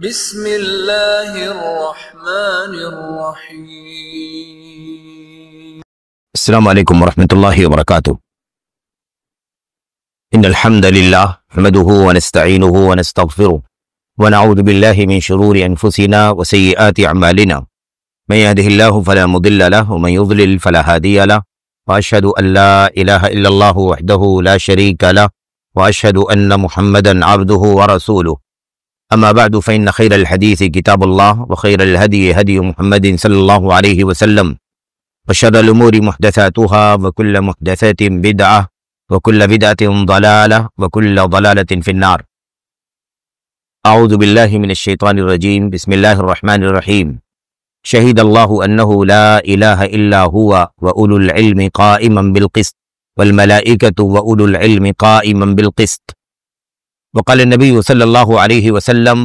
بسم اللہ الرحمن الرحیم۔ السلام علیکم ورحمۃ اللہ وبرکاتہ۔ ان الحمد للہ نحمده ونستعینه ونستغفره ونعوذ باللہ من شرور انفسنا وسیئات اعمالنا من يهده اللہ فلا مضل له ومن يضلل فلا هادی له واشهد ان لا الہ الا اللہ وحدہ لا شریک له واشهد ان محمدا عبده ورسولہ۔ اما بعد فإن خير الحديث كتاب الله وخير الهدي هدي محمد صلى الله عليه وسلم وشر الأمور محدثاتها وكل محدثة بدعة وكل بدعة ضلالة وكل ضلالة في النار۔ أعوذ بالله من الشيطان الرجيم، بسم الله الرحمن الرحيم۔ شهد الله أنه لا إله إلا هو وأولو العلم قائما بالقسط والملائكة وأولو العلم قائما بالقسط۔ وقال النبي صلى الله عليه وسلم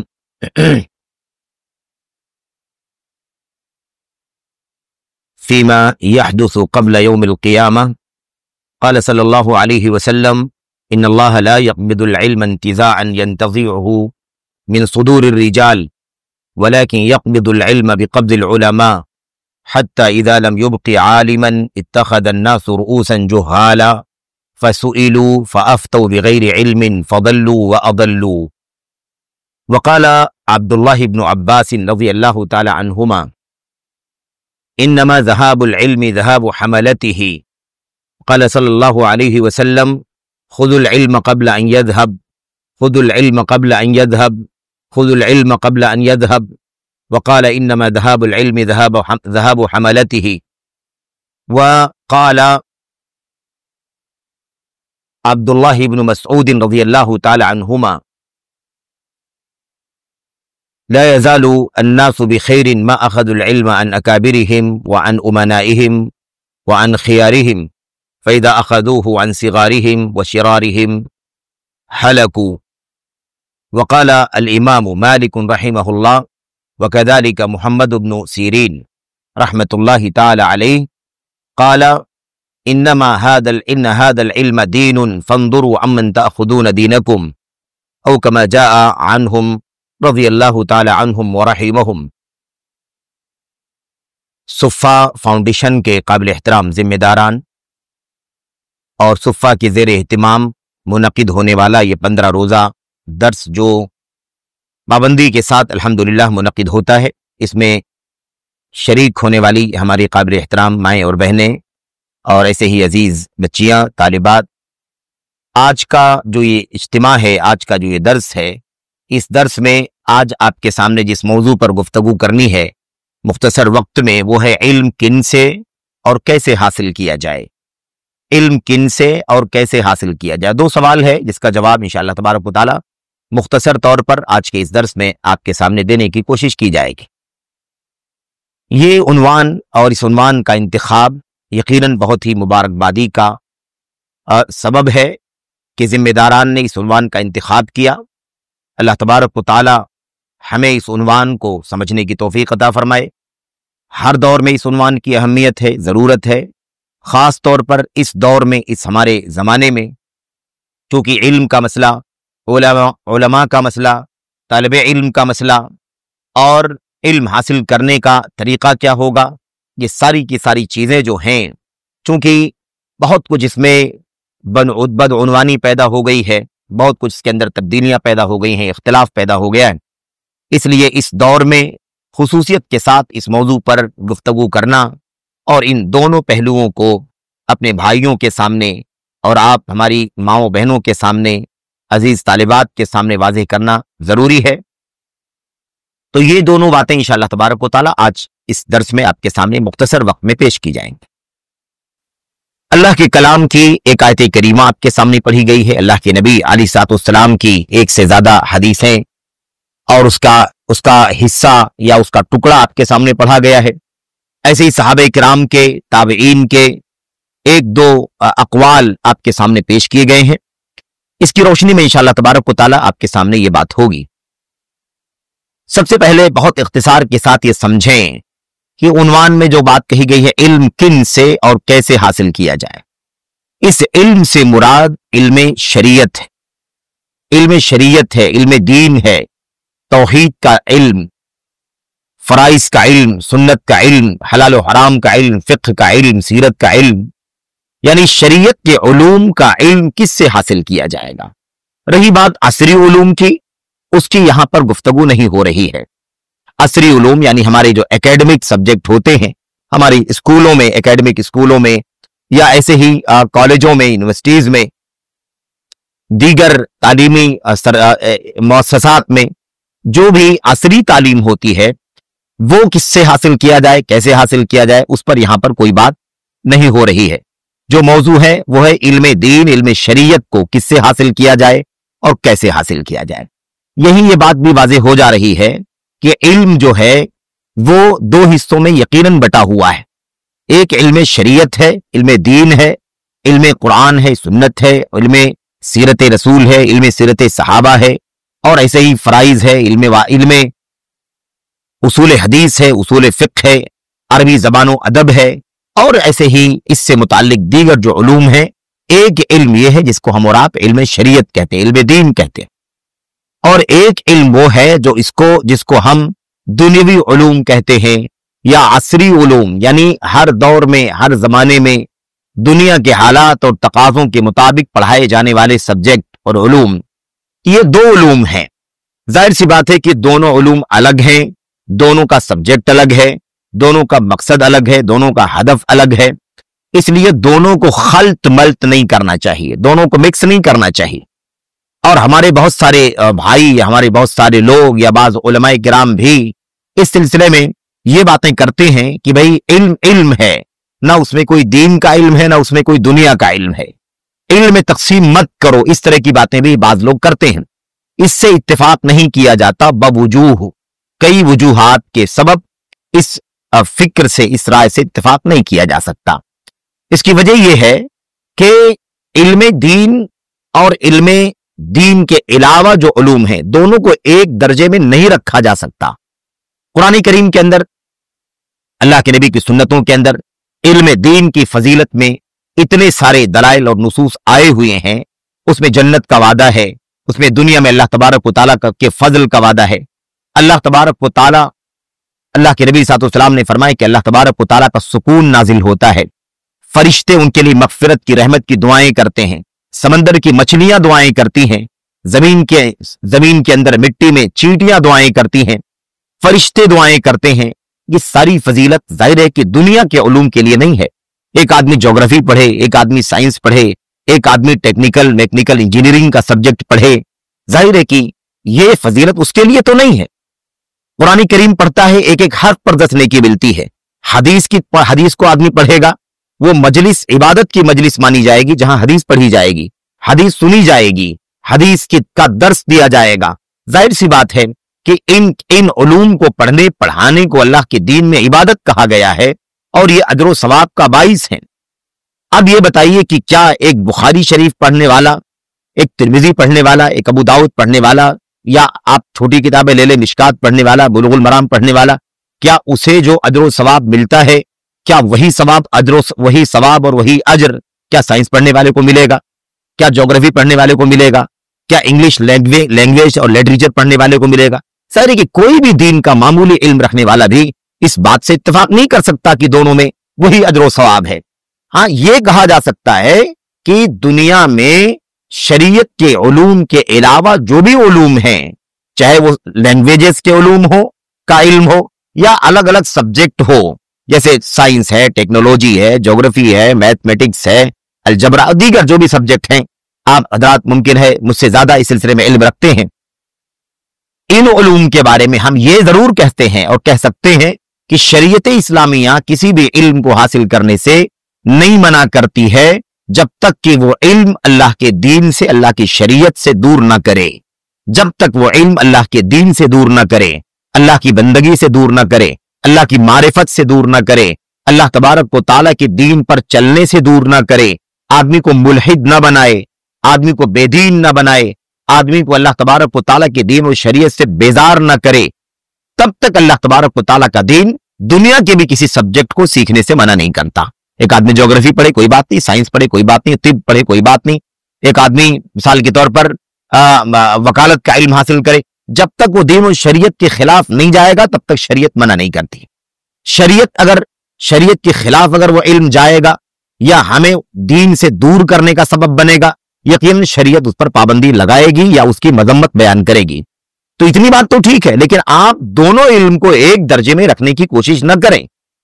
فيما يحدث قبل يوم القيامة، قال صلى الله عليه وسلم إن الله لا يقبض العلم انتزاعا ينتزعه من صدور الرجال ولكن يقبض العلم بقبض العلماء حتى إذا لم يبق عالما اتخذ الناس رؤوسا جهالا فسئلوا فأفتوا بغير علم فضلوا وأضلوا۔ وقال عبد الله بن عباس رضي الله تعالى عنهما إنما ذهاب العلم ذهاب حملته۔ قال صلى الله عليه وسلم خذوا العلم قبل أن يذهب، خذوا العلم قبل أن يذهب، خذوا العلم قبل أن يذهب۔ وقال إنما ذهاب العلم ذهاب حملته۔ وقال عبد الله بن مسعود رضي الله تعالى عنهما لا يزال الناس بخير ما أخذوا العلم عن أكابرهم وعن أمنائهم وعن خيارهم فإذا أخذوه عن صغارهم وشرارهم هلكوا۔ وقال الإمام مالك رحمه الله وكذلك محمد بن سيرين رحمة الله تعالى عليه قال إن هذا العلم دين فانظروا عمن تأخذون دينكم، أو كما جاء عنهم رضي الله تعالى عنهم ورحمهم۔ صفا فاؤنڈیشن کے قابل احترام ذمہ داران اور صفا کے زیر اہتمام منعقد ہونے والا یہ 15 روزہ درس جو پابندی کے ساتھ الحمدللہ منعقد ہوتا ہے، اس میں شریک ہونے والی ہماری قابل احترام مائیں اور بہنیں اور ایسے ہی عزیز بچیاں طالبات، آج کا جو یہ اجتماع ہے، آج کا جو یہ درس ہے، اس درس میں آج آپ کے سامنے جس موضوع پر گفتگو کرنی ہے مختصر وقت میں، وہ ہے علم کن سے اور کیسے حاصل کیا جائے۔ علم کن سے اور کیسے حاصل کیا جائے، 2 سوال ہے جس کا جواب انشاءاللہ تبارک و تعالی مختصر طور پر آج کے اس درس میں آپ کے سامنے دینے کی کوشش کی جائے گی۔ یہ عنوان اور اس عنوان کا انتخاب یقیناً بہت ہی مبارکبادی کا سبب ہے کہ ذمہ داران نے اس عنوان کا انتخاب کیا۔ اللہ تبارک و تعالی ہمیں اس عنوان کو سمجھنے کی توفیق عطا فرمائے۔ ہر دور میں اس عنوان کی اہمیت ہے، ضرورت ہے، خاص طور پر اس دور میں، اس ہمارے زمانے میں، چونکہ علم کا مسئلہ، علماء کا مسئلہ، طالب علم کا مسئلہ اور علم حاصل کرنے کا طریقہ کیا ہوگا، یہ ساری کی ساری چیزیں جو ہیں، چونکہ بہت کچھ اس میں بدعنوانی پیدا ہو گئی ہے، بہت کچھ اس کے اندر تبدیلیاں پیدا ہو گئی ہیں، اختلاف پیدا ہو گیا ہے، اس لیے اس دور میں خصوصیت کے ساتھ اس موضوع پر گفتگو کرنا اور ان دونوں پہلوؤں کو اپنے بھائیوں کے سامنے اور آپ ہماری ماؤں بہنوں کے سامنے، عزیز طالبات کے سامنے واضح کرنا ضروری ہے۔ تو یہ دونوں باتیں انشاءاللہ تبارک و تعالی آج اس درس میں آپ کے سامنے مختصر وقت میں پیش کی جائیں گی۔ اللہ کے کلام کی ایک آیت کریمہ آپ کے سامنے پڑھی گئی ہے، اللہ کے نبی علیہ الصلوۃ والسلام کی 1 سے زیادہ حدیثیں اور اس کا حصہ یا اس کا ٹکڑا آپ کے سامنے پڑھا گیا ہے۔ ایسے ہی صحابہ کرام کے، تابعین کے 1-2 اقوال آپ کے سامنے پیش کیے گئے ہیں۔ اس کی روشنی میں انشاءاللہ تبارک و تعالی آپ کے سامنے یہ بات ہوگی۔ سب سے پہلے بہت اختصار کے ساتھ یہ سمجھیں کہ عنوان میں جو بات کہی گئی ہے علم کن سے اور کیسے حاصل کیا جائے، اس علم سے مراد علم شریعت ہے، علم شریعت ہے، علم دین ہے، तौहीद का इल्म, फराइज का इल्म, सुन्नत का इल्म, हलाल और हराम का इल्म, फिक्र का इल्म, सीरत का इल्म, यानी शरीयत के उलूम का इल्म किससे हासिल किया जाएगा। रही बात असरी उलूम की, उसकी यहां पर गुफ्तगू नहीं हो रही है। असरी उलूम यानी हमारे जो एकेडमिक सब्जेक्ट होते हैं हमारी स्कूलों में, एकेडमिक स्कूलों में या ऐसे ही कॉलेजों में, यूनिवर्सिटीज में, दीगर तालीमी मुअस्ससात में जो भी असरी तालीम होती है वो किससे हासिल किया जाए, कैसे हासिल किया जाए, उस पर यहां पर कोई बात नहीं हो रही है। जो मौजू है वो है इल्म दीन, इल्म शरीयत को किससे हासिल किया जाए और कैसे हासिल किया जाए। यही ये बात भी वाज़ेह हो जा रही है कि इल्म जो है वो दो हिस्सों में यकीनन बटा हुआ है। एक इल्म शरीयत है, इल्म दीन है, इल्म कुरान है, सुन्नत है, इल्म सीरत रसूल है, इल्म सीरत सहाबा है, और ऐसे ही फराइज है, इल्म उसूल हदीस है, उसूल फिक्र है, अरबी ज़बानो अदब है, और ऐसे ही इससे मुताल्लिक दीगर जो उलूम है। एक इल्म ये है जिसको हम और आप इल्म शरीयत कहते हैं, इल्म दीन कहते हैं, और एक इल्म वो है जिसको हम दुनियावी उलूम कहते हैं या असरी उलूम, यानी हर दौर में, हर जमाने में दुनिया के हालात और तकाज़ों के मुताबिक पढ़ाए जाने वाले सब्जेक्ट और उलूम। ये दो उलूम हैं। जाहिर सी बात है कि दोनों उलूम अलग हैं, दोनों का सब्जेक्ट अलग है, दोनों का मकसद अलग है, दोनों का हदफ अलग है, इसलिए दोनों को खल्त मल्त नहीं करना चाहिए, दोनों को मिक्स नहीं करना चाहिए। और हमारे बहुत सारे भाई या हमारे बहुत सारे लोग या बाज़ उलमाए किराम भी इस सिलसिले में ये बातें करते हैं कि भाई इल्म इल्म है, ना उसमें कोई दीन का इल्म है, ना उसमें कोई दुनिया का इल्म है, इल्म में तकसीम मत करो, इस तरह की बातें भी बाज़ लोग करते हैं। इससे इत्तेफाक नहीं किया जाता, बवजूह कई वजूहात के सबब इस फिक्र से, इस राय से इत्तेफाक नहीं किया जा सकता। इसकी वजह यह है कि इल्म दीन और इल्म दीन के अलावा जो उलूम हैं दोनों को एक दर्जे में नहीं रखा जा सकता। कुरान करीम के अंदर, अल्लाह के नबी की सुन्नतों के अंदर इल्म दीन की फजीलत में इतने सारे दलाइल और नुसूस आए हुए हैं। उसमें जन्नत का वादा है, उसमें दुनिया में अल्लाह तबारक व तआला के फजल का वादा है। अल्लाह तबारक व तआला, अल्लाह के नबी सल्लल्लाहु अलैहि वसल्लम ने फरमाया कि अल्लाह तबारक व तआला का सुकून नाजिल होता है, फरिश्ते उनके लिए मगफिरत की, रहमत की दुआएं करते हैं, समंदर की मछलियां दुआएं करती हैं, जमीन के अंदर मिट्टी में चींटियां दुआएं करती हैं, फरिश्ते दुआएं करते हैं। ये सारी फजीलत जाहिर है कि दुनिया के उलूम के लिए नहीं है। एक आदमी ज्योग्राफी पढ़े, एक आदमी साइंस पढ़े, एक आदमी टेक्निकल मैकेनिकल इंजीनियरिंग का सब्जेक्ट पढ़े, जाहिर है कि ये फजीलत उसके लिए तो नहीं है। कुरान करीम पढ़ता है, एक एक हर्फ पर 10 नेकी मिलती है। हदीस को आदमी पढ़ेगा, वो मजलिस इबादत की मजलिस मानी जाएगी जहां हदीस पढ़ी जाएगी, हदीस सुनी जाएगी, हदीस का दर्स दिया जाएगा। जाहिर सी बात है कि इन उलूम को पढ़ने पढ़ाने को अल्लाह के दीन में इबादत कहा गया है और ये अजर सवाब का बाइस है। अब ये बताइए कि क्या एक बुखारी शरीफ पढ़ने वाला, एक तिरमिजी पढ़ने वाला, एक अबू दाऊद पढ़ने वाला, या आप छोटी किताबें ले ले मिशकात पढ़ने वाला, बुलुगुल मराम पढ़ने वाला, क्या उसे जो अजर सवाब मिलता है, क्या वही सवाब और वही अजर क्या साइंस पढ़ने वाले को मिलेगा? क्या ज्योग्राफी पढ़ने वाले को मिलेगा? क्या इंग्लिश लैंग्वेज और लिटरेचर पढ़ने वाले को मिलेगा? सारे कि कोई भी दीन का मामूली इल्म रखने वाला भी इस बात से इत्तेफाक नहीं कर सकता कि दोनों में वही अजर व सवाब है। हाँ, ये कहा जा सकता है कि दुनिया में शरीयत के उलूम के अलावा जो भी उलूम हैं, चाहे वो लैंग्वेजेस के उलूम हो का इल्म हो या अलग अलग सब्जेक्ट हो, जैसे साइंस है, टेक्नोलॉजी है, ज्योग्राफी है, मैथमेटिक्स है, अलजबरा, दीगर जो भी सब्जेक्ट हैं, आप हजरात मुमकिन है मुझसे ज्यादा इस सिलसिले में इल्म रखते हैं। इन उलूम के बारे में हम ये जरूर कहते हैं और कह सकते हैं कि शरीयत इस्लामिया किसी भी इल्म को हासिल करने से नहीं मना करती है जब तक कि वो इल्म अल्लाह के दीन से, अल्लाह की शरीयत से दूर ना करे। जब तक वो इल्म अल्लाह के दीन से दूर ना करे, अल्लाह की बंदगी से दूर ना करे, अल्लाह की मारिफत से दूर ना करे, अल्लाह तबारक व तआला के दीन पर चलने से दूर ना करे, आदमी को मुल्हिद ना बनाए, आदमी को बेदीन ना बनाए, आदमी को अल्लाह तबारक व तआला के दीन और शरीयत से बेजार ना करे, तब तक अल्लाह तबारक व तआला का दीन दुनिया के भी किसी सब्जेक्ट को सीखने से मना नहीं करता। एक आदमी ज्योग्राफी पढ़े कोई बात नहीं, साइंस पढ़े कोई बात नहीं, तिब पढ़े कोई बात नहीं, एक आदमी मिसाल के तौर पर वकालत का इल्म हासिल करे, جب تک وہ دین و شریعت کے خلاف نہیں جائے گا تب تک شریعت منع نہیں کرتی. شریعت کے خلاف اگر وہ علم جائے گا یا ہمیں دین سے دور کرنے کا سبب بنے گا، یقیناً شریعت اس پر پابندی لگائے گی یا اس کی مذمت بیان کرے گی. تو اتنی بات تو ٹھیک ہے، لیکن آپ دونوں علم کو ایک درجے میں رکھنے کی کوشش نہ کریں.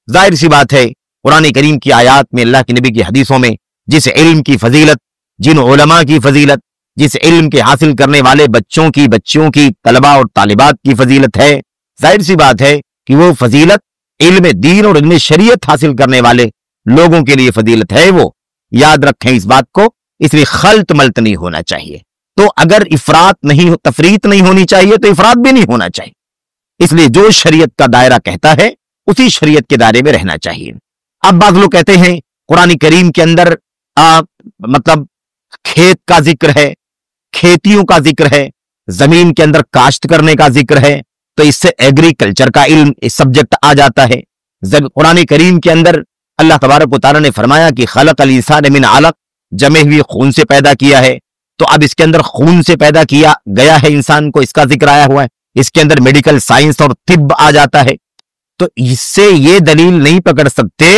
ظاہر سی بات ہے قرآن کریم کی آیات میں، اللہ کے نبی کی حدیثوں میں جس علم کی فضیلت، جن علماء کی فضیلت، جس علم کے حاصل کرنے والے بچوں کی طلباء اور طالبات کی فضیلت ہے، ظاہر سی بات ہے کہ وہ فضیلت علم دین اور علم شریعت حاصل کرنے والے لوگوں کے لیے فضیلت ہے. وہ یاد رکھیں اس بات کو، اس لیے خلط ملط نہیں ہونا چاہیے. تو اگر تفریط نہیں ہونی چاہیے تو افراط بھی نہیں ہونا چاہیے. اس لیے جو شریعت کا دائرہ کہتا ہے اسی شریعت کے دائرے میں رہنا چاہیے. اب بعض لوگ کہتے ہیں قرآن کریم کے اندر مطلب کھیت کا ذکر ہے، کھیتیوں کا ذکر ہے، زمین کے اندر کاشت کرنے کا ذکر ہے، تو اس سے ایگریکلچر کا علم اس سبجیکٹ آ جاتا ہے. قرآن کریم کے اندر اللہ تبارک و تعالیٰ نے فرمایا کہ خلق الانسان من علق، جمے ہوئے خون سے پیدا کیا ہے. تو اب اس کے اندر خون سے پیدا کیا گیا ہے انسان کو، اس کا ذکر آیا ہوا ہے. اس کے اندر میڈیکل سائنس اور طب آ جاتا ہے. تو اس سے یہ دلیل نہیں پکڑ سکتے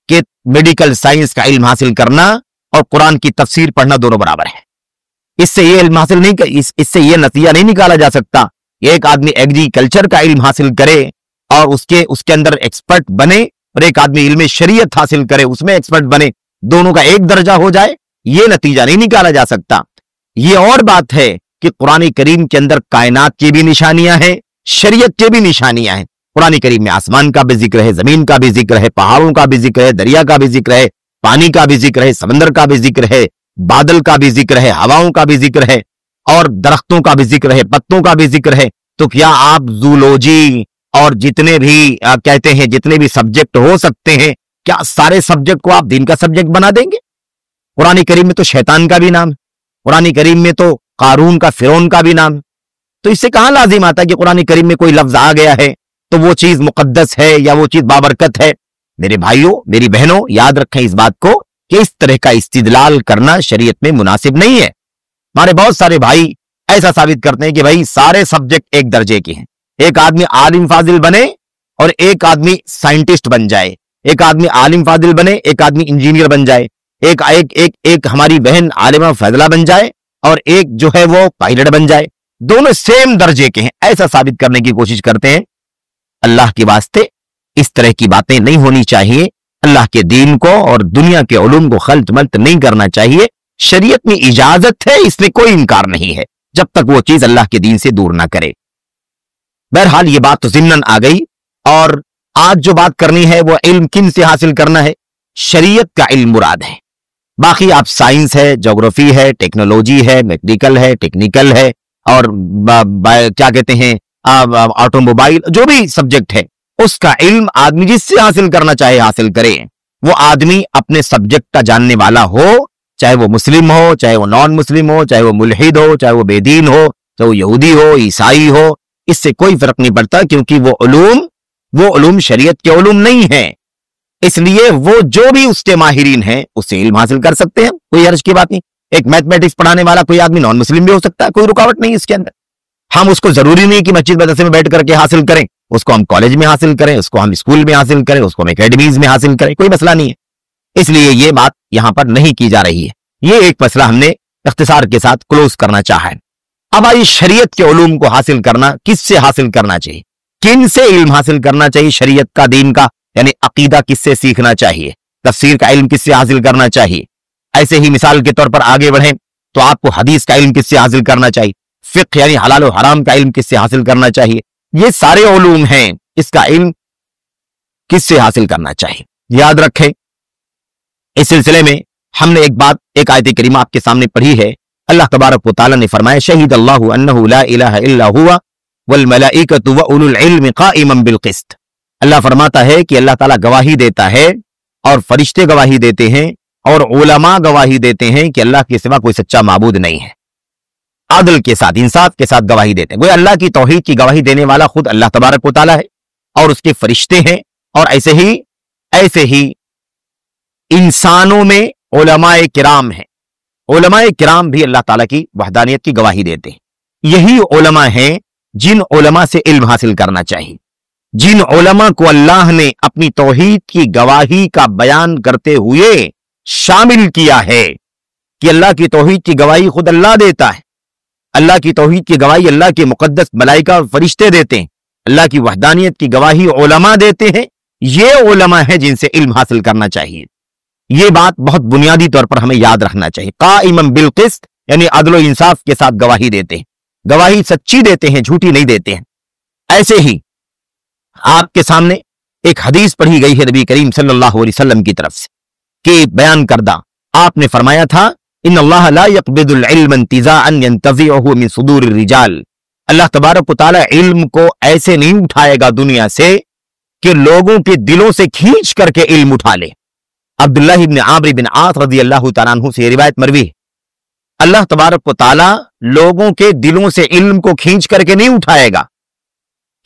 کہ میڈیکل سائنس کا علم حاصل کرنا اور قرآن کی تفسیر پڑھنا دونوں برابر ہے. اس سے یہ علم حاصل نہیں، اس سے یہ نتیجہ نہیں نکالا جا سکتا. ایک آدمی ایگریکلچر کا علم حاصل کرے اور اس کے اندر ایکسپرٹ بنے، اور ایک آدمی علم شریعت حاصل کرے اس میں ایکسپرٹ بنے، دونوں کا ایک درجہ ہو جائے، یہ نتیجہ نہیں نکالا جا سکتا. یہ اور بات ہے کہ قرآن کریم کے اندر کائنات کی بھی نشانیاں ہیں، شریعت کی بھی نشانیاں ہیں. قرآن کریم میں آسمان کا بھی ذکر ہے، زمین کا بھی ذکر ہے، پہاڑوں کا بھی ذکر ہے، دریا کا بھی ذکر ہے، پانی کا بھی ذکر ہے، سمندر کا بھی ذکر ہے، بادل کا بھی ذکر ہے، ہواؤں کا بھی ذکر ہے، اور درختوں کا بھی ذکر ہے، پتوں کا بھی ذکر ہے. تو کیا آپ زولوجی اور جتنے بھی سبجیکٹ ہو سکتے ہیں، کیا سارے سبجیکٹ کو آپ دین کا سبجیکٹ بنا دیں گے؟ قرآن کریم میں تو شیطان کا بھی نام ہے، قرآن کریم میں تو قارون کا، فرعون کا بھی نام ہے. تو اس سے کہاں لازم آتا ہے کہ قرآن کریم میں کوئی لفظ آ گیا ہے تو وہ چیز مقدس ہے یا وہ چیز بابرکت ہے؟ میرے بھائیوں، میری بہنوں، یاد رکھیں اس بات کو کہ اس طرح کا استدلال کرنا شریعت میں مناسب نہیں ہے. ہمارے بہت سارے بھائی ایسا ثابت کرتے ہیں کہ بھائی سارے سبجیکٹ ایک درجے کے ہیں. ایک آدمی عالم فاضل بنے اور ایک آدمی سائنٹسٹ بن جائے، ایک آدمی عالم فاضل بنے، ایک آدمی انجینئر بن جائے، ایک ہماری بہن عالمہ فاضلہ بن جائے اور ایک جو ہے وہ پائلٹ بن جائے، دونوں سیم درجے کے ہیں، ایسا ثابت کرنے کی کوشش کرتے ہیں. اللہ کے واسطے اس طرح کی باتیں نہیں ہونی چاہیے. اللہ کے دین کو اور دنیا کے علوم کو خلط ملط نہیں کرنا چاہیے. شریعت میں اجازت ہے، اس میں کوئی انکار نہیں ہے، جب تک وہ چیز اللہ کے دین سے دور نہ کرے. بہرحال یہ بات تو ضمناً آ گئی، اور آج جو بات کرنی ہے وہ علم کن سے حاصل کرنا ہے؟ شریعت کا علم مراد ہے. باقی آپ سائنس ہے، جغرافی ہے، ٹیکنالوجی ہے، میڈیکل ہے، ٹیکنیکل ہے، اور کیا کہتے ہیں آٹو موبائل، جو بھی سبجیکٹ ہے اس کا علم آدمی جس سے حاصل کرنا چاہے حاصل کرے. وہ آدمی اپنے سبجیکٹ کا جاننے والا ہو، چاہے وہ مسلم ہو، چاہے وہ نان مسلم ہو، چاہے وہ ملحد ہو، چاہے وہ بے دین ہو، چاہے وہ یہودی ہو، عیسائی ہو، اس سے کوئی فرق نہیں پڑتا، کیونکہ وہ علوم شریعت کے علوم نہیں ہیں. اس لیے وہ جو بھی اس کے ماہرین ہیں اس سے علم حاصل کر سکتے ہیں، کوئی حرج کی بات نہیں. ایک میتھمیٹکس پڑھانے والا کوئی آدمی نان مسلم بھی ہو سکتا ہے، کوئی رکاوٹ نہیں اس کے اندر. ہم اس کو ضروری نہیں کہ مسجد مدرسے میں بیٹھ کر کے حاصل کریں، اس کو ہم کالج میں حاصل کریں، اس کو ہم اسکول میں حاصل کریں، اس کو ہم اکیڈمیز میں حاصل کریں، کوئی مسئلہ نہیں ہے. اس لیے یہ بات یہاں پر نہیں کی جا رہی ہے. یہ ایک مسئلہ ہم نے اختصار کے ساتھ کلوز کرنا چاہا ہے. اب آئیے شریعت کے علوم کو حاصل کرنا کس سے حاصل کرنا چاہیے، کن سے علم حاصل کرنا چاہیے؟ شریعت کا، دین کا، یعنی عقیدہ کس سے سیکھنا چاہیے، تفسیر کا علم کس سے حاصل کرنا چاہیے. ایسے ہی مثال کے طور پر آگے بڑھیں تو آپ کو حدیث کا علم کس سے حاصل کرنا چاہیے، فقہ یعنی حلال و حرام کا علم کس سے حاصل کرنا چاہیے. یہ سارے علوم ہیں، اس کا علم کس سے حاصل کرنا چاہیے. یاد رکھیں اس سلسلے میں ہم نے ایک آیت کریمہ آپ کے سامنے پڑھی ہے. اللہ تبارک و تعالی نے فرمایا شہید اللہ انہ لا الہ الا ہوا والملائکۃ واولو العلم قائما بالقسط. اللہ فرماتا ہے کہ اللہ تعالیٰ گواہی دیتا ہے اور فرشتے گواہی دیتے ہیں اور علماء گواہی دیتے ہیں کہ اللہ کے سوا کوئی سچا معبود نہیں ہے. عدل کے ساتھ، انصاف کے ساتھ گواہی دیتے ہیں. وہ اللہ کی توحید کی گواہی دینے والا خود اللہ تبارک و تعالیٰ ہے اور اس کے فرشتے ہیں، اور ایسے ہی انسانوں میں علماء کرام ہیں. علماء کرام بھی اللہ تعالیٰ کی وحدانیت کی گواہی دیتے ہیں. یہی علماء ہیں जिन उलमा से इल्म हासिल करना चाहिए, जिन उलमा को अल्लाह ने अपनी तौहीद की गवाही का बयान करते हुए शामिल किया है कि अल्लाह की तौहीद की गवाही खुद अल्लाह देता है, अल्लाह की तौहीद की गवाही अल्लाह के मुकद्दस मलाइका और फरिश्ते देते हैं, अल्लाह की वहदानियत की गवाही उलमा देते हैं। ये उलमा है जिनसे इल्म हासिल करना चाहिए। ये बात बहुत बुनियादी तौर पर हमें याद रखना चाहिए। काइमन बिल क़िस्त यानी अदल व इंसाफ के साथ गवाही देते हैं, गवाही सच्ची देते हैं, झूठी नहीं देते हैं। ऐसे ही आपके सामने एक हदीस पढ़ी गई है नबी करीम सल्लल्लाहु अलैहि वसल्लम की तरफ से कि बयान करदा आपने फरमाया था, इन्नल्लाह ला यक़बिदुल इल्म इंतिज़ाअन यंतज़िउहु मिन सुदूरिर रिजाल। अल्लाह तबारक व तआला इल्म को ऐसे नहीं उठाएगा दुनिया से कि लोगों के दिलों से खींच करके इल्म उठा ले। अब्दुल्लाह इब्न आमर बिन आस रज़ियल्लाहु तआला अन्हु से रिवायत मरवी है, अल्लाह तबारक व तआला लोगों के दिलों से इल्म को खींच करके नहीं उठाएगा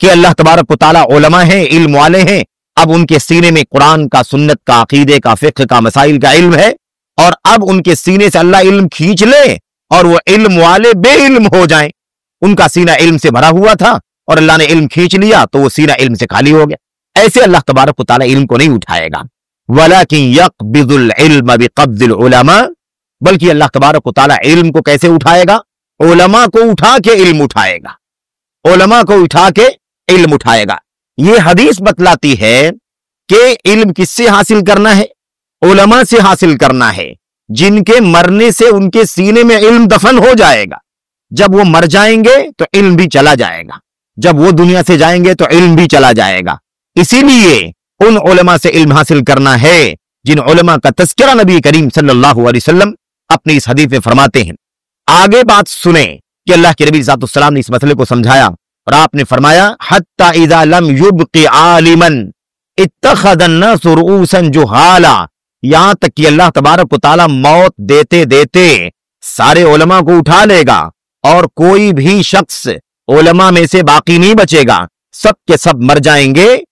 कि अल्लाह तबारक व तआला उलमा हैं, इल्म वाले हैं, अब उनके सीने में कुरान का, सुन्नत का, अकीदे का, फिक्र का, मसाइल का इल्म है और अब उनके सीने से अल्लाह इल्म खींच ले और वो इल्म वाले बेइल्म हो जाएं। उनका सीना इल्म से भरा हुआ था और अल्लाह ने इल्म खींच लिया तो वो सीना इल्म से खाली हो गया। ऐसे अल्लाह तबारक व तआला इल्म को नहीं उठाएगा। वलाकिन यक़बिदुल इल्म बिक़ब्ज़िल उलमा, बल्कि अल्लाह तबारक व तआला इल्म को कैसे उठाएगा? उलमा को उठा के इल्म उठाएगा, उलमा को उठा के इल्म उठाएगा। ये हदीस बतलाती है कि इल्म किससे हासिल करना है? उलमा से हासिल करना है, जिनके मरने से उनके सीने में इल्म दफन हो जाएगा। जब वो मर जाएंगे तो इल्म भी चला जाएगा, जब वो दुनिया से जाएंगे तो इल्म भी चला जाएगा। इसीलिए उन उलमा से इल्म हासिल करना है जिन उलमा का तज़किरा नबी करीम सल्लल्लाहु अलैहि वसल्लम अपनी इस हदीस में फरमाते हैं। आगे बात सुने कि अल्लाह के नबी सल्लल्लाहु ने इस मसले को समझाया और आपने फरमाया, हत्ता इज़ा लम युबक़ि आलिमन इत्तख़ज़ अन्नासु रुऊसन जुहाला, यहां तक कि अल्लाह तबारक व तआला मौत देते देते सारे उलमा को उठा लेगा और कोई भी शख्स उलमा में से बाकी नहीं बचेगा, सब के सब मर जाएंगे।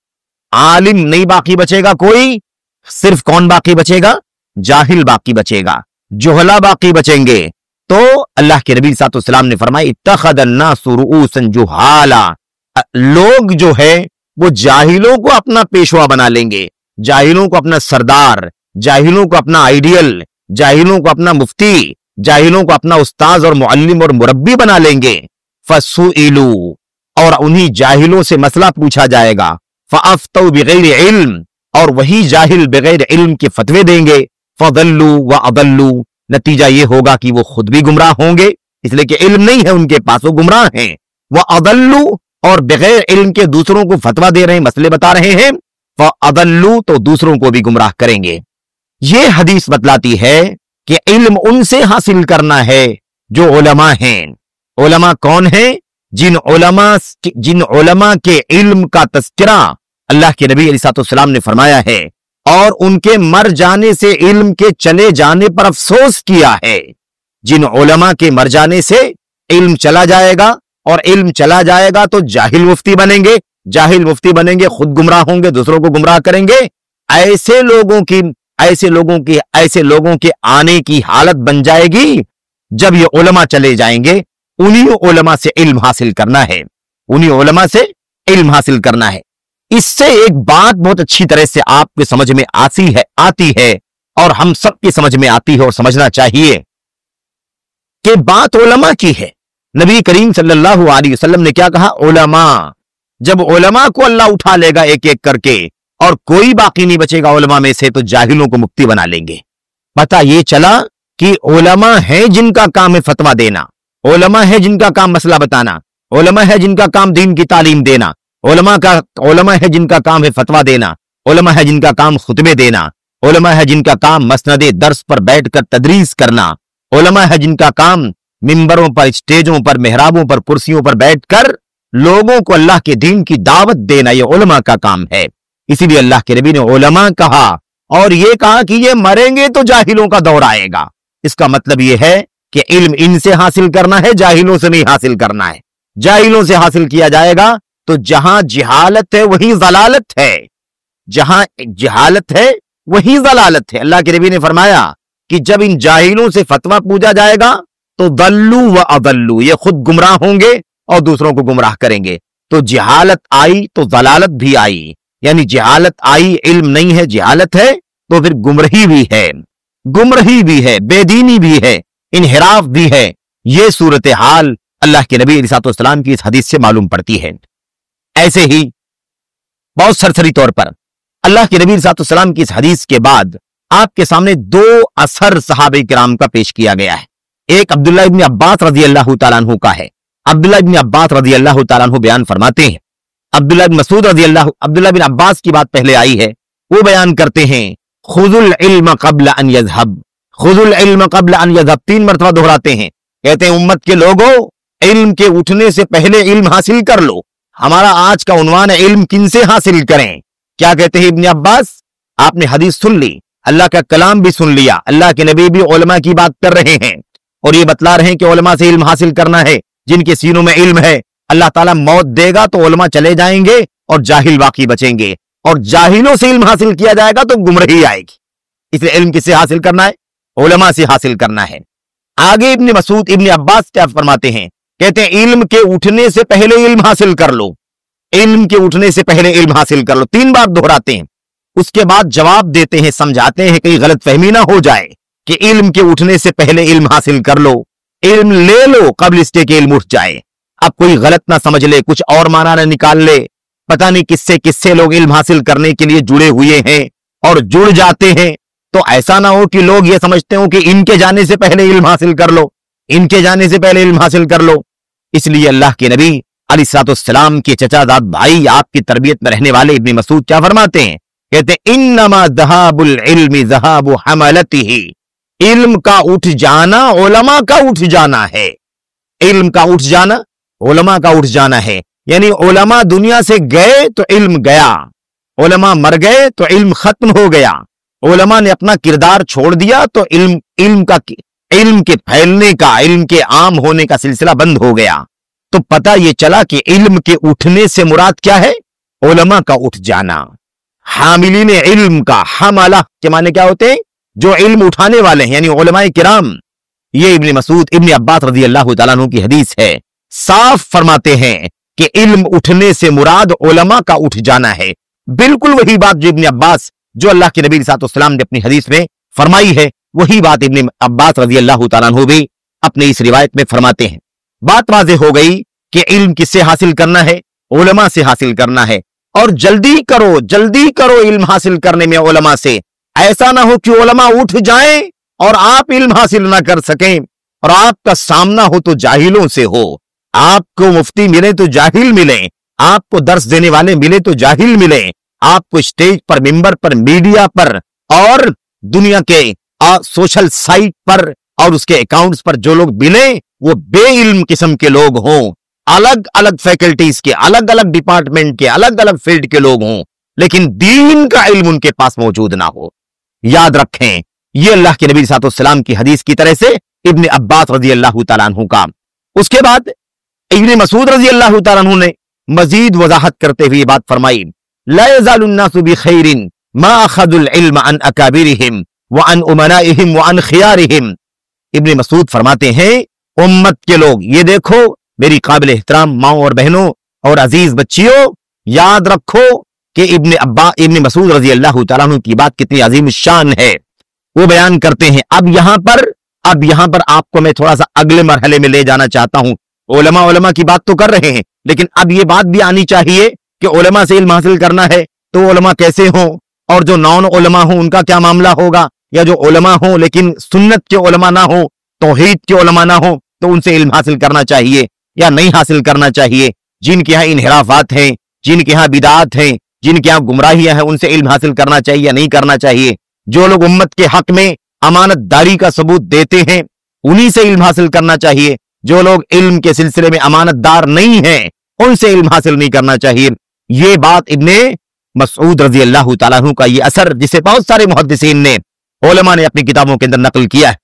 आलिम नहीं बाकी बचेगा कोई, सिर्फ कौन बाकी बचेगा? जाहिल बाकी बचेगा, जुहला बाकी बचेंगे। तो अल्लाह के नबी सल्लल्लाहु अलैहि वसल्लम ने फरमाया, इत्तख़ज़ अन्नासु रुऊसन जुहाला, लोग जो है वो जाहिलों को अपना पेशवा बना लेंगे, जाहिलों को अपना सरदार, जाहिलों को अपना आइडियल, जाहिलों को अपना मुफ्ती, जाहिलों को अपना उस्ताज और मुअल्लिम और मुरब्बी बना लेंगे। फसुइलू, और उन्हीं जाहिलों से मसला पूछा जाएगा। फअफ्तौ बिगैर इल्म, और वही जाहिल बगैर इल्म के फतवे देंगे। फदल्लू व अदल्लू, नतीजा ये होगा कि वो खुद भी गुमराह होंगे, इसलिए कि इल्म नहीं है उनके पास, वो गुमराह हैं। व अदल्लू, और बगैर इल्म के दूसरों को फतवा दे रहे हैं, मसले बता रहे हैं। फअदल्लू, तो दूसरों को भी गुमराह करेंगे। ये हदीस बतलाती है कि इल्म उनसे हासिल करना है जो उलमा हैं। उलमा कौन है? जिन उलमा के इल्म का तज़किरा अल्लाह के नबी अलैहिस्सलाम ने फरमाया है और उनके मर जाने से इल्म के चले जाने पर अफसोस किया है। जिन उलमा के मर जाने से इल्म चला जाएगा और इल्म चला जाएगा तो जाहिल मुफ्ती बनेंगे, जाहिल मुफ्ती बनेंगे, खुद गुमराह होंगे, दूसरों को गुमराह करेंगे। ऐसे लोगों के आने की हालत बन जाएगी जब ये उलमा चले जाएंगे। उन्हीं उलमा से इल्म हासिल करना है, उन्हीं उलमा से इल्म हासिल करना है। इससे एक बात बहुत अच्छी तरह से आपके समझ में आती है और हम सबकी समझ में आती है और समझना चाहिए कि बात उलमा की है। नबी करीम सल्लल्लाहु अलैहि वसल्लम ने क्या कहा? उलमा, जब उलमा को अल्लाह उठा लेगा एक एक करके और कोई बाकी नहीं बचेगा उलमा में से, तो जाहिलों को मुफ्ती बना लेंगे। पता ये चला कि उलमा है जिनका काम है फतवा देना, उलमा है जिनका काम मसला बताना, उलमा है जिनका काम दीन की तालीम देना, उलमा है जिनका काम है फतवा देना, उलमा है जिनका काम खुतबे देना, उलमा है जिनका काम मसनदे दर्स पर बैठकर तदरीस करना, उलमा है जिनका काम मिंबरों पर, स्टेजों पर, मेहराबों पर, कुर्सियों पर बैठकर लोगों को अल्लाह के दीन की दावत देना, यह उलमा का काम है। इसीलिए अल्लाह के नबी ने उलमा कहा और यह कहा कि ये मरेंगे तो जाहिलों का दौर आएगा। इसका मतलब यह है कि इल्म इनसे हासिल करना है, जाहिलों से नहीं हासिल करना है। जाहिलों से हासिल किया जाएगा तो जहां जिहालत है वहीं ज़लालत है, जहां जिहालत है वहीं ज़लालत है। अल्लाह के नबी ने फरमाया कि जब इन जाहिलों से फतवा पूछा जाएगा तो दल्लू व अदल्लू, ये खुद गुमराह होंगे और दूसरों को गुमराह करेंगे। तो जहालत आई तो जलालत भी आई, यानी जहालत आई, इल्म नहीं है जहालत है, तो फिर गुमराही भी है, बेदीनी भी है, इनहिराफ भी है। ये सूरत हाल अल्लाह के नबी अलैहिस्सलाम की इस हदीस से मालूम पड़ती है। ऐसे ही बहुत सरसरी तौर पर अल्लाह के नबी अलैहिस्सलाम की इस हदीस के बाद आपके सामने दो असर सहाबे किराम का पेश किया गया है। एक अब्दुल्लाह इब्न अब्बास रजी अल्लाह तआला अन्हु का है। अब्दुल्लाह इब्न अब्बास रजी अल्लाह तआला अन्हु बयान फरमाते हैं, अब्दुल्लाह इब्न अब्बास की बात पहले आई है, वो बयान करते हैं, खुजुल इल्म क़ब्ल अन यज़हब, खुजुल इल्म क़ब्ल अन यज़हब, 3 मरतबा दोहराते हैं। कहते हैं उम्मत के लोगों, इल्म के उठने से पहले इल्म हासिल कर लो। हमारा आज का उन्वान है इल्म किनसे हासिल करें। क्या कहते हैं इब्न अब्बास, आपने हदीस सुन ली, अल्लाह का कलाम भी सुन लिया, अल्लाह के नबी भी उलमा की बात कर रहे हैं और ये बतला रहे हैं कि उलमा से इल्म हासिल करना है, जिनके सीनों में इल्म है। अल्लाह ताला मौत देगा तो उलमा चले जाएंगे और जाहिल बाकी बचेंगे, और जाहिलों से इल्म हासिल किया जाएगा तो गुमराही आएगी। इसलिए इल्म किससे हासिल करना है? उलमा से हासिल करना है। आगे इब्न मसूद इब्न अब्बास क्या फरमाते हैं, कहते हैं इल्म के उठने से पहले इल्म हासिल कर लो, इल्म के उठने से पहले इल्म हासिल कर लो। 3 बार दोहराते हैं, उसके बाद जवाब देते हैं, समझाते हैं कहीं गलत फहमी ना हो जाए कि इल्म के उठने से पहले इल्म हासिल कर लो, इल्म ले लो कबल इसके कि इल्म उठ जाए। अब कोई गलत ना समझ ले, कुछ और माना ना निकाल ले, पता नहीं किससे किससे लोग इल्म हासिल करने के लिए जुड़े हुए हैं और जुड़ जाते हैं। तो ऐसा ना हो कि लोग ये समझते हो कि इनके जाने से पहले इल्म हासिल कर लो, इनके जाने से पहले इल्म हासिल कर लो। इसलिए अल्लाह के नबी अलैहिस्सलाम के चचाजाद भाई, आपकी तरबियत में रहने वाले इब्न मसूद क्या फरमाते हैं, कहते हैं इन्नमा ज़हाबुल इल्मी ज़हाबु हमलतिही, इल्म का उठ जाना उलमा का उठ जाना है। इल्म का उठ जाना उलमा का उठ जाना है, यानी उलमा दुनिया से गए तो इल्म गया, उलमा मर गए तो इल्म खत्म हो गया, उलमा ने अपना किरदार छोड़ दिया तो इल्म के फैलने का, इल्म के आम होने का सिलसिला बंद हो गया। तो पता ये चला कि इल्म के उठने से मुराद क्या है? उलमा का उठ जाना। हामिलीन इल्म का, हमला के माने क्या होते हैं? जो इल्म उठाने वाले हैं, यानी उलमाए किराम। ये इब्न मसूद इब्न अब्बास रजी अल्लाह तआला अन्हु की हदीस है। साफ फरमाते हैं कि इल्म उठने से मुराद उलमा का उठ जाना है। बिल्कुल वही बात जो इब्न अब्बास, जो अल्लाह के नबी सल्लल्लाहु अलैहि वसल्लम ने अपनी हदीस में फरमाई है, वही बात इब्न अब्बास रजी अल्लाह तआला अन्हु भी अपनी इस रिवायत में फरमाते हैं। बात वाज़ेह हो गई कि इल्म किससे हासिल करना है? उलमा से हासिल करना है। और जल्दी करो इल्म हासिल करने में उलमा से। ऐसा ना हो कि उलमा उठ जाएं और आप इल्म हासिल ना कर सकें, और आपका सामना हो तो जाहिलों से हो। आपको मुफ्ती मिले तो जाहिल मिले, आपको दर्स देने वाले मिले तो जाहिल मिले, आपको स्टेज पर, मिंबर पर, मीडिया पर और दुनिया के सोशल साइट पर और उसके अकाउंट्स पर जो लोग मिले वो बेइल्म किस्म के लोग हों, अलग अलग फैकल्टीज के, अलग अलग डिपार्टमेंट के, अलग अलग फील्ड के लोग हों, लेकिन दीन का इल्म उनके पास मौजूद ना हो। याद रखें, ये अल्लाह के नबी सल्लल्लाहु अलैहि वसल्लम की हदीस की तरह से इब्न अब्बास रजी अल्लाह तआला अन्हु का। उसके बाद इब्न मसूद रजी अल्लाह तआला अन्हु ने मजीद वजाहत करते हुए बात फरमाई, ला यज़ालुन नासु बिखैरिन मा अखज़ुल इल्म अन अकाबिरिहिम व अन उमनाइहिम व अन खियारिहिम। इब्न मसूद फरमाते हैं, उम्मत के लोग, ये देखो मेरी काबिल एहतराम माओ और बहनों और अजीज बच्चियों, याद रखो कि इब्न मसूद रजी अल्लाह तआला अन्हु की बात कितनी अजीम शान है। वो बयान करते हैं। अब यहां पर आपको मैं थोड़ा सा अगले मरहले में ले जाना चाहता हूं। उलमा की बात तो कर रहे हैं, लेकिन अब ये बात भी आनी चाहिए कि उलमा से इल्म हासिल करना है तो उलमा कैसे हों, और जो नॉन उलमा हो उनका क्या मामला होगा, या जो उलमा हो लेकिन सुन्नत के उलमा ना हो, तौहीद के उलमा ना हो, तो उनसे इल्म हासिल करना चाहिए या नहीं हासिल करना चाहिए। जिनके यहाँ इनहिराफात हैं, जिनके यहाँ बिदात हैं, जिनके यहाँ गुमराहियां हैं, उनसे इल्म हासिल करना चाहिए या नहीं करना चाहिए। जो लोग उम्मत के हक में अमानतदारी का सबूत देते हैं, उन्हीं से इल्म हासिल करना चाहिए। जो लोग इल्म के सिलसिले में अमानतदार नहीं हैं, उनसे इल्म हासिल नहीं करना चाहिए। ये बात इब्ने मसूद रजी अल्लाह तआला अन्हु का ये असर, जिसे बहुत सारे मुहद्दिसीन ने, उलमा ने अपनी किताबों के अंदर नकल किया है।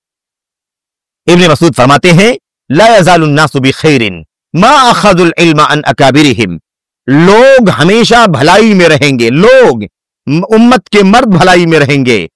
इब्ने मसूद फरमाते हैं, ला यज़ालुन नासु बिखैरिन मा अखज़ुल इल्म अन अकाबिरिहिम। लोग हमेशा भलाई में रहेंगे, लोग, उम्मत के मर्द भलाई में रहेंगे,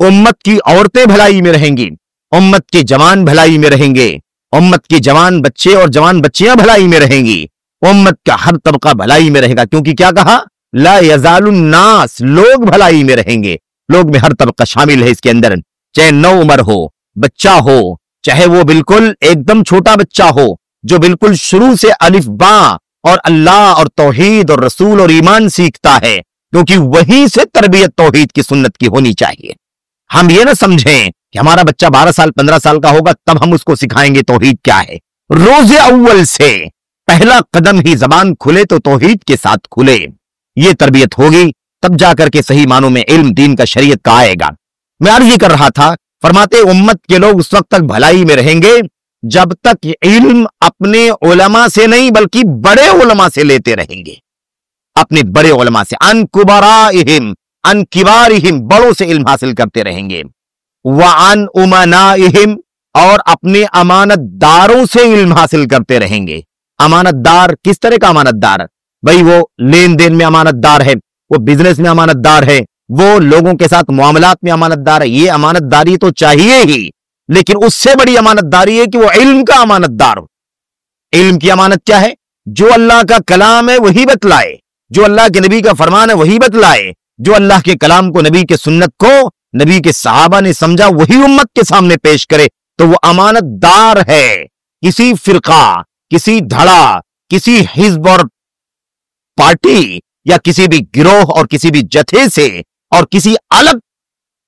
उम्मत की औरतें भलाई में रहेंगी, उम्मत के जवान भलाई में रहेंगे, امت کی جوان بچے اور جوان بچیاں بھلائی میں رہیں گی، امت کا ہر طبقہ بھلائی میں رہے گا، کیونکہ کیا کہا؟ لا یزال الناس، لوگ بھلائی میں رہیں گے، لوگ میں ہر طبقہ شامل ہے اس کے اندر، چاہے نو عمر ہو، بچہ ہو، چاہے وہ بالکل ایک دم چھوٹا بچہ ہو جو بالکل شروع سے الف با اور اللہ اور توحید اور رسول اور ایمان سیکھتا ہے، کیونکہ وہیں سے تربیت توحید کی سنت کی ہونی چاہیے۔ ہم یہ نہ سمجھیں کہ ہمارا بچہ 12 سال 15 سال کا ہوگا تب ہم اس کو سکھائیں گے توحید کیا ہے۔ روز اول سے پہلا قدم ہی زبان کھلے تو توحید کے ساتھ کھلے، یہ تربیت ہوگی تب جا کر کے صحیح معنوں میں علم دین کا شریعت کا آئے گا۔ میں عرض یہ کر رہا تھا، فرماتے امت کے لوگ اس وقت تک بھلائی میں رہیں گے جب تک علم اپنے علماء سے نہیں بلکہ بڑے علماء سے لیتے رہیں گے، اپنے بڑے علماء سے، ان کبرائہم، ان کبارہم، بڑوں سے علم حاصل کرتے رہیں گے، وعن امنائہم، اور اپنے امانت داروں سے علم حاصل کرتے رہیں گے۔ امانت دار کس طرح کا امانت دار؟ بھئی وہ لین دین میں امانت دار ہے، وہ بزنس میں امانت دار ہے، وہ لوگوں کے ساتھ معاملات میں امانت دار ہے، یہ امانت داری تو چاہیے ہی، لیکن اس سے بڑی امانت داری ہے کہ وہ علم کا امانت دار ہو۔ علم کی امانت کیا ہے؟ جو اللہ کا کلام ہے وہی بتلائے، جو اللہ کے نبی کا فرمان ہے وہی بتلائے، جو اللہ کے کلام کو، نبی کے سنت کو نبی کے صحابہ نے سمجھا وہی امت کے سامنے پیش کرے، تو وہ امانت دار ہے۔ کسی فرقہ، کسی دھڑا، کسی حزب اور پارٹی یا کسی بھی گروہ اور کسی بھی جتھے سے اور کسی الگ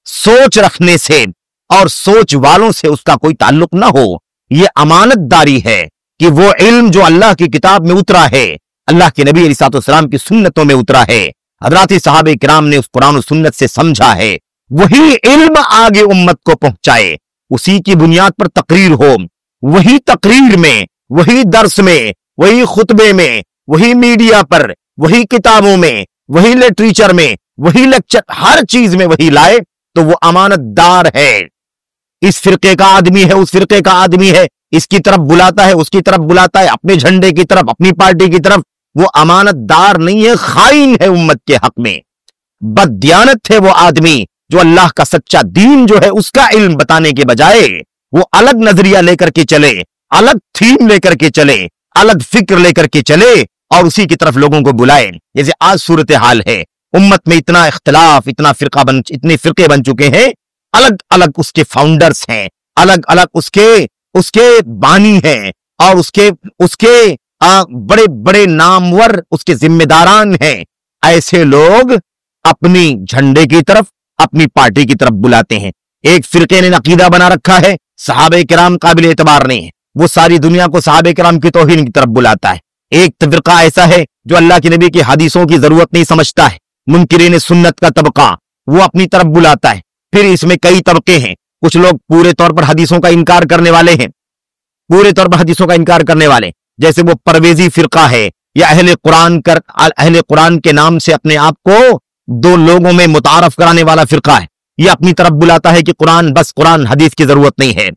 سوچ رکھنے سے اور سوچ والوں سے اس کا کوئی تعلق نہ ہو۔ یہ امانت داری ہے کہ وہ علم جو اللہ کی کتاب میں اترا ہے، اللہ کے نبی علیہ السلام کی سنتوں میں اترا ہے، حضرات صحابہ کرام نے اس قرآن و سنت سے سمجھا ہے، وہی علم آگے امت کو پہنچائے، اسی کی بنیاد پر تقریر ہو، وہی تقریر میں، وہی درس میں، وہی خطبے میں، وہی میڈیا پر، وہی کتابوں میں، وہی لٹریچر میں، وہی لیکچر، ہر چیز میں وہی لائے تو وہ امانت دار ہے۔ اس فرقے کا آدمی ہے، اس فرقے کا آدمی ہے، اس کی طرف بلاتا ہے، اس کی طرف بلاتا ہے، اپنے جھنڈے کی طرف، اپنی پارٹی کی طرف، وہ امانت دار نہیں ہے، خائن ہے امت کے حق میں، بددیانت ہے وہ آدمی جو اللہ کا سچا دین جو ہے اس کا علم بتانے کے بجائے وہ الگ نظریہ لے کر کے چلے، الگ تھیم لے کر کے چلے، الگ فکر لے کر کے چلے اور اسی کی طرف لوگوں کو بلائے۔ جیسے آج صورتحال ہے، امت میں اتنا اختلاف، اتنا اتنے فرقے بن چکے ہیں، الگ الگ اس کے فاؤنڈرز ہیں، الگ الگ اس کے بانی ہیں، اور اس کے بڑے بڑے نامور اس کے ذمہ داران ہیں۔ ایسے لوگ اپنی جھنڈے کی طرف، اپنی پارٹی کی طرف بلاتے ہیں۔ ایک فرقے نے عقیدہ بنا رکھا ہے صحابہ کرام قابل اعتبار نہیں ہے، وہ ساری دنیا کو صحابہ کرام کی توہین کی طرف بلاتا ہے۔ ایک فرقہ ایسا ہے جو اللہ کے نبی کی حدیثوں کی ضرورت نہیں سمجھتا ہے، منکرین سنت کا طبقہ، وہ اپنی طرف بلاتا ہے۔ پھر اس میں کئی طبقے ہیں، کچھ لوگ پورے طور پر حدیثوں کا انکار کرنے والے ہیں، پورے طور پر حدیثوں کا انکار کرنے والے، جیسے وہ پرویزی فرقہ ہے، یا اہل قرآن کے نام سے اپنے آپ کو دو لوگوں میں متعارف کرانے والا فرقہ ہے، یہ اپنی طرف بلاتا ہے کہ قرآن حدیث کی ضرورت نہیں ہے۔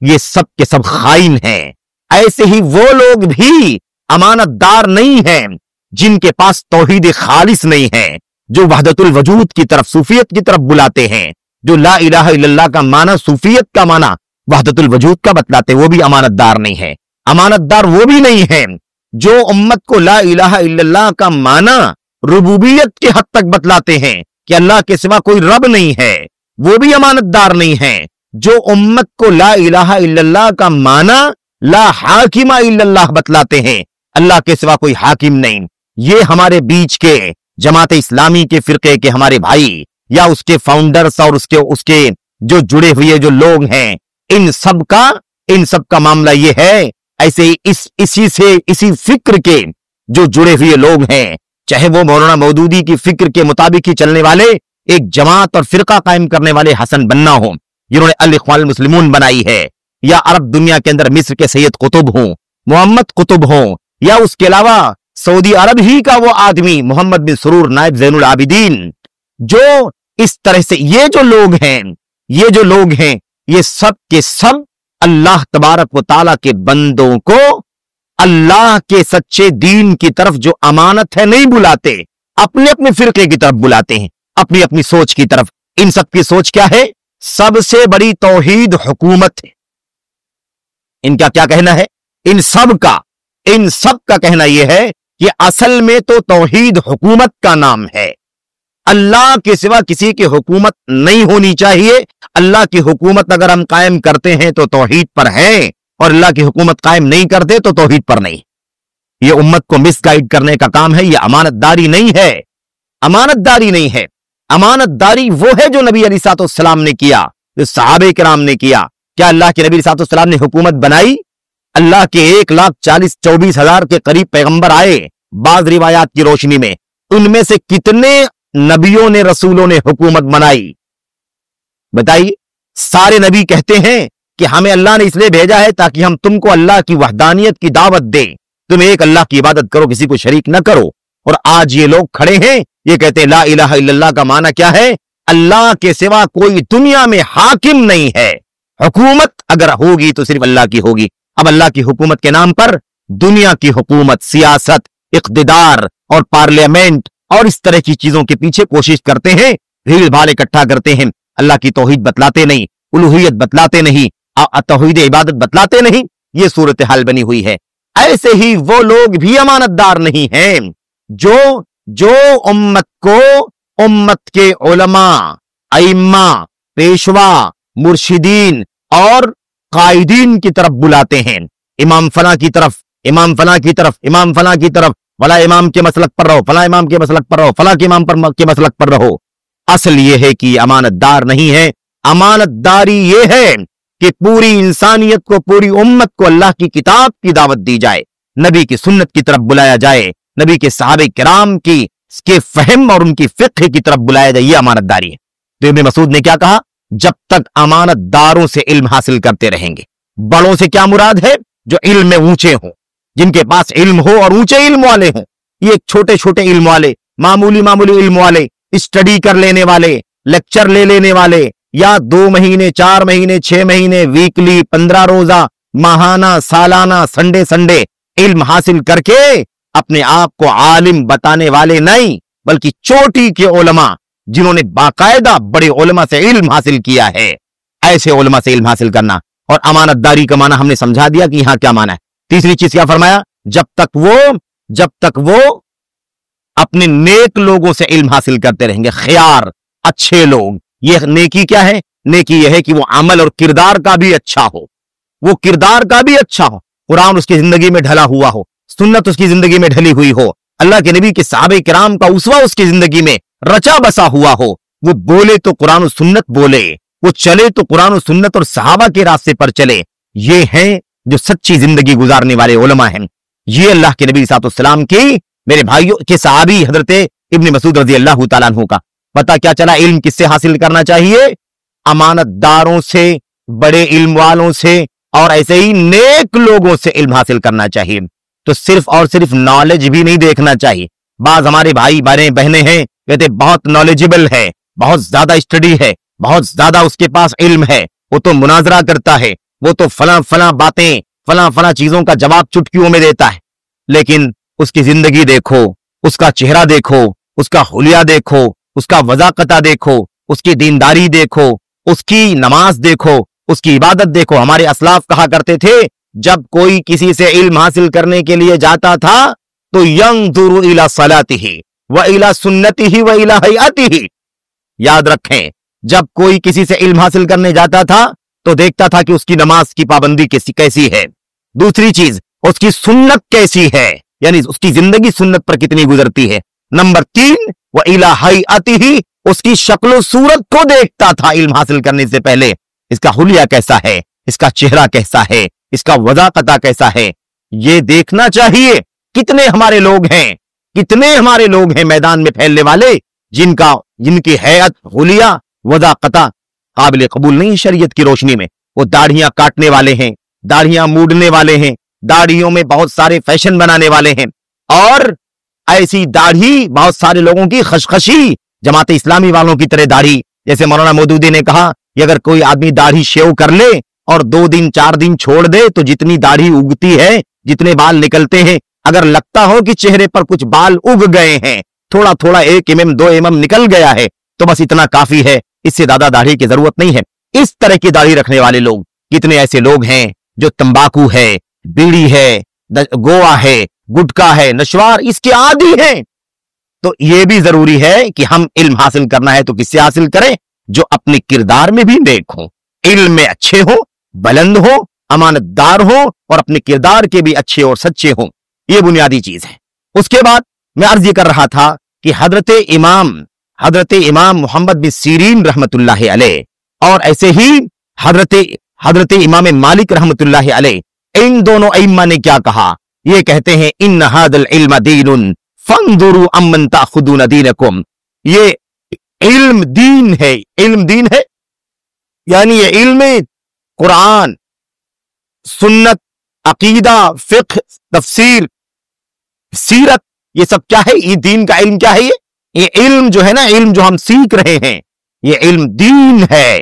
یہ سب کے سب خائن ہیں۔ ایسے ہی وہ لوگ بھی امانت دار نہیں ہیں جن کے پاس توحید خالص نہیں ہے، جو وحدت الوجود کی طرف، صوفیت کی طرف بلاتے ہیں، جو لا الہ الا اللہ کا معنی، صوفیت کا معنی وحدت الوجود کا بتلاتے، وہ بھی امانت دار نہیں ہے۔ امانت دار وہ بھی نہیں ہے جو امت کو لا الہ الا اللہ کا معنی ربوبیت کے حد تک بتلاتے ہیں کہ اللہ کے سوا کوئی رب نہیں ہے، وہ بھی امانت دار نہیں ہے۔ جو امت کو لا الہ الا اللہ کا معنی لا حاکم الا اللہ بتلاتے ہیں، اللہ کے سوا کوئی حاکم نہیں، یہ ہمارے بیچ کے جماعت اسلامی کے فرقے کے ہمارے بھائی یا اس کے فاؤنڈرز اور اس کے جو جڑے ہوئے جو لوگ ہیں، ان سب کا معاملہ یہ ہے۔ ایسے ہی اسی فکر کے جو جڑے ہوئے لوگ ہیں، چاہے وہ مولانا مودودی کی فکر کے مطابق ہی چلنے والے ایک جماعت اور فرقہ قائم کرنے والے حسن بنا ہوں جنہوں نے الاخوان المسلمون بنائی ہے، یا عرب دنیا کے اندر مصر کے سید قطب ہوں، محمد قطب ہوں، یا اس کے علاوہ سعودی عرب ہی کا وہ آدمی محمد بن سرور نائب زین العابدین، جو اس طرح سے یہ جو لوگ ہیں یہ سب کے سب اللہ تبارک و تعالیٰ کے بندوں کو اللہ کے سچے دین کی طرف جو امانت ہے نہیں بلاتے، اپنے اپنے فرقے کی طرف بلاتے ہیں، اپنی اپنی سوچ کی طرف۔ ان سب کی سوچ کیا ہے؟ سب سے بڑی توحید حکومت ہے، इनका क्या कहना है? इन सब का कहना यह है कि असल में तो तौहीद हुकूमत का नाम है। अल्लाह के सिवा किसी की हुकूमत नहीं होनी चाहिए। अल्लाह की हुकूमत अगर हम कायम करते हैं तो तौहीद पर है, और अल्लाह की हुकूमत कायम नहीं करते तो तौहीद पर नहीं। ये उम्मत को मिसगाइड करने का काम है। ये अमानतदारी नहीं है, अमानतदारी नहीं है। अमानतदारी वो है जो नबी अलैहिस्सलाम ने किया, जो सहाबे किराम ने किया। क्या अल्लाह के नबी अलैहिस्सलाम ने हुकूमत बनाई? अल्लाह के 1,40,24,000 के करीब पैगंबर आए बाज रिवायात की रोशनी में। उनमें से कितने नबियों ने, रसूलों ने हुकूमत बनाई? बताइए। सारे नबी कहते हैं कि हमें अल्लाह ने इसलिए भेजा है ताकि हम तुमको अल्लाह की वहदानियत की दावत दें, तुम एक अल्लाह की इबादत करो, किसी को शरीक न करो। और आज ये लोग खड़े हैं, ये कहते हैं ला इलाहा इल्लल्लाह का माना क्या है? अल्लाह के सिवा कोई दुनिया में हाकिम नहीं है। हुकूमत अगर होगी तो सिर्फ अल्लाह की होगी। अब अल्लाह की हुकूमत के नाम पर दुनिया की हुकूमत, सियासत, इक़्तिदार और पार्लियामेंट और इस तरह की चीजों के पीछे कोशिश करते हैं, भीड़ भाड़ इकट्ठा करते हैं। अल्लाह की तौहीद बतलाते नहीं, उलूहियत बतलाते नहीं, तौहीद इबादत बतलाते नहीं। ये सूरत हाल बनी हुई है। ऐसे ही वो लोग भी अमानतदार नहीं हैं जो उम्मत को उम्मत के उलमा, अइम्मा, पेशवा, मुर्शिदीन और कायदीन की तरफ बुलाते हैं। इमाम फला की तरफ, इमाम फला की तरफ, इमाम फला की तरफ, फला इमाम के मसलक पर रहो, फला इमाम के मसलक पर रहो, फला के इमाम के मसलक पर रहो। असल ये है कि अमानतदार नहीं है। अमानतदारी ये है कि पूरी इंसानियत को, पूरी उम्मत को अल्लाह की किताब की दावत दी जाए, नबी की सुन्नत की तरफ बुलाया जाए, नबी के सहाबे किराम की के फहम और उनकी फिक्र की तरफ बुलाया जाए। ये अमानतदारी है। तो इब्न मसूद ने क्या कहा? जब तक अमानतदारों से इल्म हासिल करते रहेंगे। बड़ों से क्या मुराद है? जो इल्म में ऊंचे हों, जिनके पास इल्म हो और ऊंचे इल्म वाले हों। ये छोटे छोटे इल्म वाले, मामूली मामूली इल्म वाले, स्टडी कर लेने वाले, लेक्चर ले लेने वाले, या 2 महीने, 4 महीने, 6 महीने, वीकली, 15 रोजा, माहाना, सालाना, संडे इल्म हासिल करके अपने आप को आलिम बताने वाले नहीं, बल्कि चोटी के उलमा जिन्होंने बाकायदा बड़े उलमा से इल्म हासिल किया है, ऐसे उलमा से इल्म हासिल करना। और अमानतदारी का माना हमने समझा दिया कि यहां क्या माना है। तीसरी चीज क्या फरमाया? जब तक वो अपने नेक लोगों से इल्म हासिल करते रहेंगे, खयार, अच्छे लोग। ये नेकी क्या है? नेकी यह है कि वो अमल और किरदार का भी अच्छा हो, वो किरदार का भी अच्छा हो, कुरान उसकी जिंदगी में ढला हुआ हो, सुन्नत उसकी जिंदगी में ढली हुई हो, अल्लाह के नबी के सहाबे किराम का उसवा उसकी जिंदगी में रचा बसा हुआ हो। वो बोले तो कुरान और सुन्नत बोले, वो चले तो कुरान और सुन्नत और सहाबा के रास्ते पर चले। ये हैं जो सच्ची जिंदगी गुजारने वाले उलमा हैं। ये अल्लाह के नबी सल्लल्लाहु अलैहि वसल्लम की, मेरे भाइयों के सहाबी हजरत इब्न मसूद रजी अल्लाह तआला अन्हु का पता क्या चला? इल्म किससे हासिल करना चाहिए? अमानतदारों से, बड़े इल्म वालों से और ऐसे ही नेक लोगों से इल्म हासिल करना चाहिए। तो सिर्फ और सिर्फ नॉलेज भी नहीं देखना चाहिए। बाज हमारे भाई बहने हैं, कहते बहुत नॉलेजेबल है, बहुत ज्यादा स्टडी है, बहुत ज्यादा उसके पास इल्म है, वो तो मुनाजरा करता है, वो तो फला बातें, फला चीजों का जवाब चुटकियों में देता है। लेकिन उसकी जिंदगी देखो, उसका चेहरा देखो, उसका हुलिया देखो, उसका वज़ाक़ता देखो, उसकी दीनदारी देखो, उसकी नमाज देखो, उसकी इबादत देखो। हमारे असलाफ कहा करते थे, जब कोई किसी से इल्म हासिल करने के लिए जाता था तो यंज़ुरु इला सलातिही व इला सुन्नतिही व इला हयअतिही। याद रखें, जब कोई किसी से इल्म हासिल करने जाता था तो देखता था कि उसकी नमाज की पाबंदी कैसी है, दूसरी चीज उसकी सुन्नत कैसी है, यानी उसकी जिंदगी सुन्नत पर कितनी गुजरती है। नंबर 3, व इला हयअतिही, उसकी शक्ल सूरत को देखता था इल्म हासिल करने से पहले। इसका हुलिया कैसा है, इसका चेहरा कैसा है, इसका वज़ाक़ता कैसा है, ये देखना चाहिए। कितने हमारे लोग हैं मैदान में फैलने वाले जिनकी हैयत, हुलिया, वज़ाक़ता काबिल कबूल नहीं शरीयत की रोशनी में। वो दाढ़ियां काटने वाले हैं, दाढ़ियां मूडने वाले हैं, दाढ़ियों में बहुत सारे फैशन बनाने वाले हैं, और ऐसी दाढ़ी बहुत सारे लोगों की खशखशी, जमात इस्लामी वालों की तरह दाढ़ी। जैसे मौलाना मौदूदी ने कहा कि अगर कोई आदमी दाढ़ी शेव कर ले और 2 दिन 4 दिन छोड़ दे तो जितनी दाढ़ी उगती है, जितने बाल निकलते हैं, अगर लगता हो कि चेहरे पर कुछ बाल उग गए हैं, थोड़ा थोड़ा 1 mm 2 mm निकल गया है, तो बस इतना काफी है, इससे ज्यादा दाढ़ी की जरूरत नहीं है। इस तरह की दाढ़ी रखने वाले लोग, कितने ऐसे लोग हैं जो तंबाकू है, बीड़ी है, गोवा है, गुटखा है, नशवार, इसके आदी हैं। तो ये भी जरूरी है कि हम इल्म हासिल करना है तो किससे हासिल करें? जो अपने किरदार में भी नेक हो, इल्म में अच्छे हो, बुलंद हो, अमानतदार हो और अपने किरदार के भी अच्छे और सच्चे हो। ये बुनियादी चीज है। उसके बाद मैं अर्ज ये कर रहा था कि हजरत इमाम मोहम्मद बिन सीरीन रहमतुल्लाह अलैह और ऐसे ही हजरत इमाम मालिक रहमतुल्लाह अलैह, इन दोनों अइम्मा ने क्या कहा? ये कहते हैं इन हादल इल्म दीनुन फंजुरू अम्मन ताखुदून दीनकुम। ये इल्म दीन है, इल्म दीन है, यानी ये इल्म कुरान, सुन्नत, अकीदा, फिक्ह, तफसीर, सीरत, ये सब क्या है? ये दीन का इल्म क्या है? ये इल्म जो है ना, इल्म जो हम सीख रहे हैं, ये इल्म दीन है।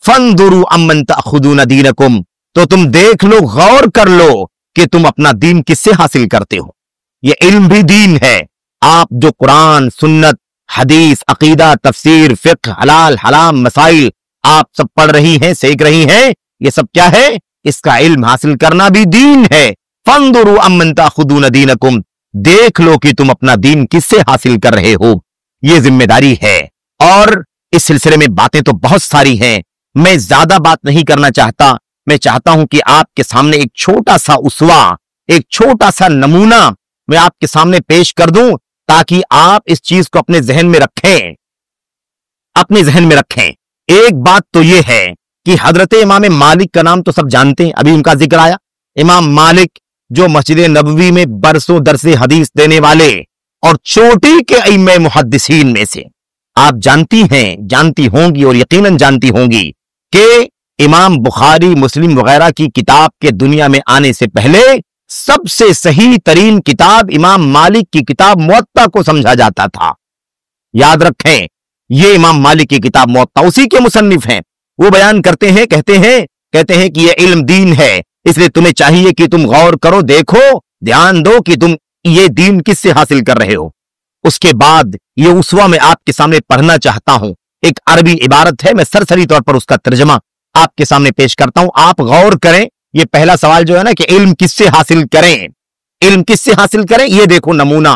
फंजुरू अम्मन ताखुदून दीनकुम, तो तुम देख लो, गौर कर लो कि तुम अपना दीन किससे हासिल करते हो। ये इल्म भी दीन है। आप जो कुरान, सुन्नत, हदीस, अकीदा, तफसीर, फिक्ह, हलाल हराम मसाइल आप सब पढ़ रही हैं, सीख रही हैं, ये सब क्या है? इसका इल्म हासिल करना भी दीन है। फंजुरू अम्मन ताखुदून दीनकुम, देख लो कि तुम अपना दीन किससे हासिल कर रहे हो। ये जिम्मेदारी है। और इस सिलसिले में बातें तो बहुत सारी हैं, मैं ज्यादा बात नहीं करना चाहता। मैं चाहता हूं कि आपके सामने एक छोटा सा उसवा, एक छोटा सा नमूना मैं आपके सामने पेश कर दूं, ताकि आप इस चीज को अपने जहन में रखें, अपने जहन में रखें। एक बात तो यह है कि हजरत इमाम मालिक का नाम तो सब जानते हैं, अभी उनका जिक्र आया। इमाम मालिक जो मस्जिद नबवी में बरसों दरसे हदीस देने वाले और चोटी के इमाम मुहद्दिसीन में से, आप जानती हैं, जानती होंगी और यकीनन जानती होंगी कि इमाम बुखारी, मुस्लिम वगैरह की किताब के दुनिया में आने से पहले सबसे सही तरीन किताब इमाम मालिक की किताब मुअत्ता को समझा जाता था। याद रखें, ये इमाम मालिक की किताब मुअत्ता, उसी के मुसन्निफ हैं। वो बयान करते हैं, कहते हैं कि ये इल्म दीन है, इसलिए तुम्हें चाहिए कि तुम गौर करो, देखो, ध्यान दो कि तुम ये दीन किससे हासिल कर रहे हो। उसके बाद ये उसवा मैं आपके सामने पढ़ना चाहता हूं। एक अरबी इबारत है, मैं सरसरी तौर पर उसका तर्जमा आपके सामने पेश करता हूं, आप गौर करें। ये पहला सवाल जो है ना कि इल्म किससे हासिल करें, इल्म किससे हासिल करें, ये देखो नमूना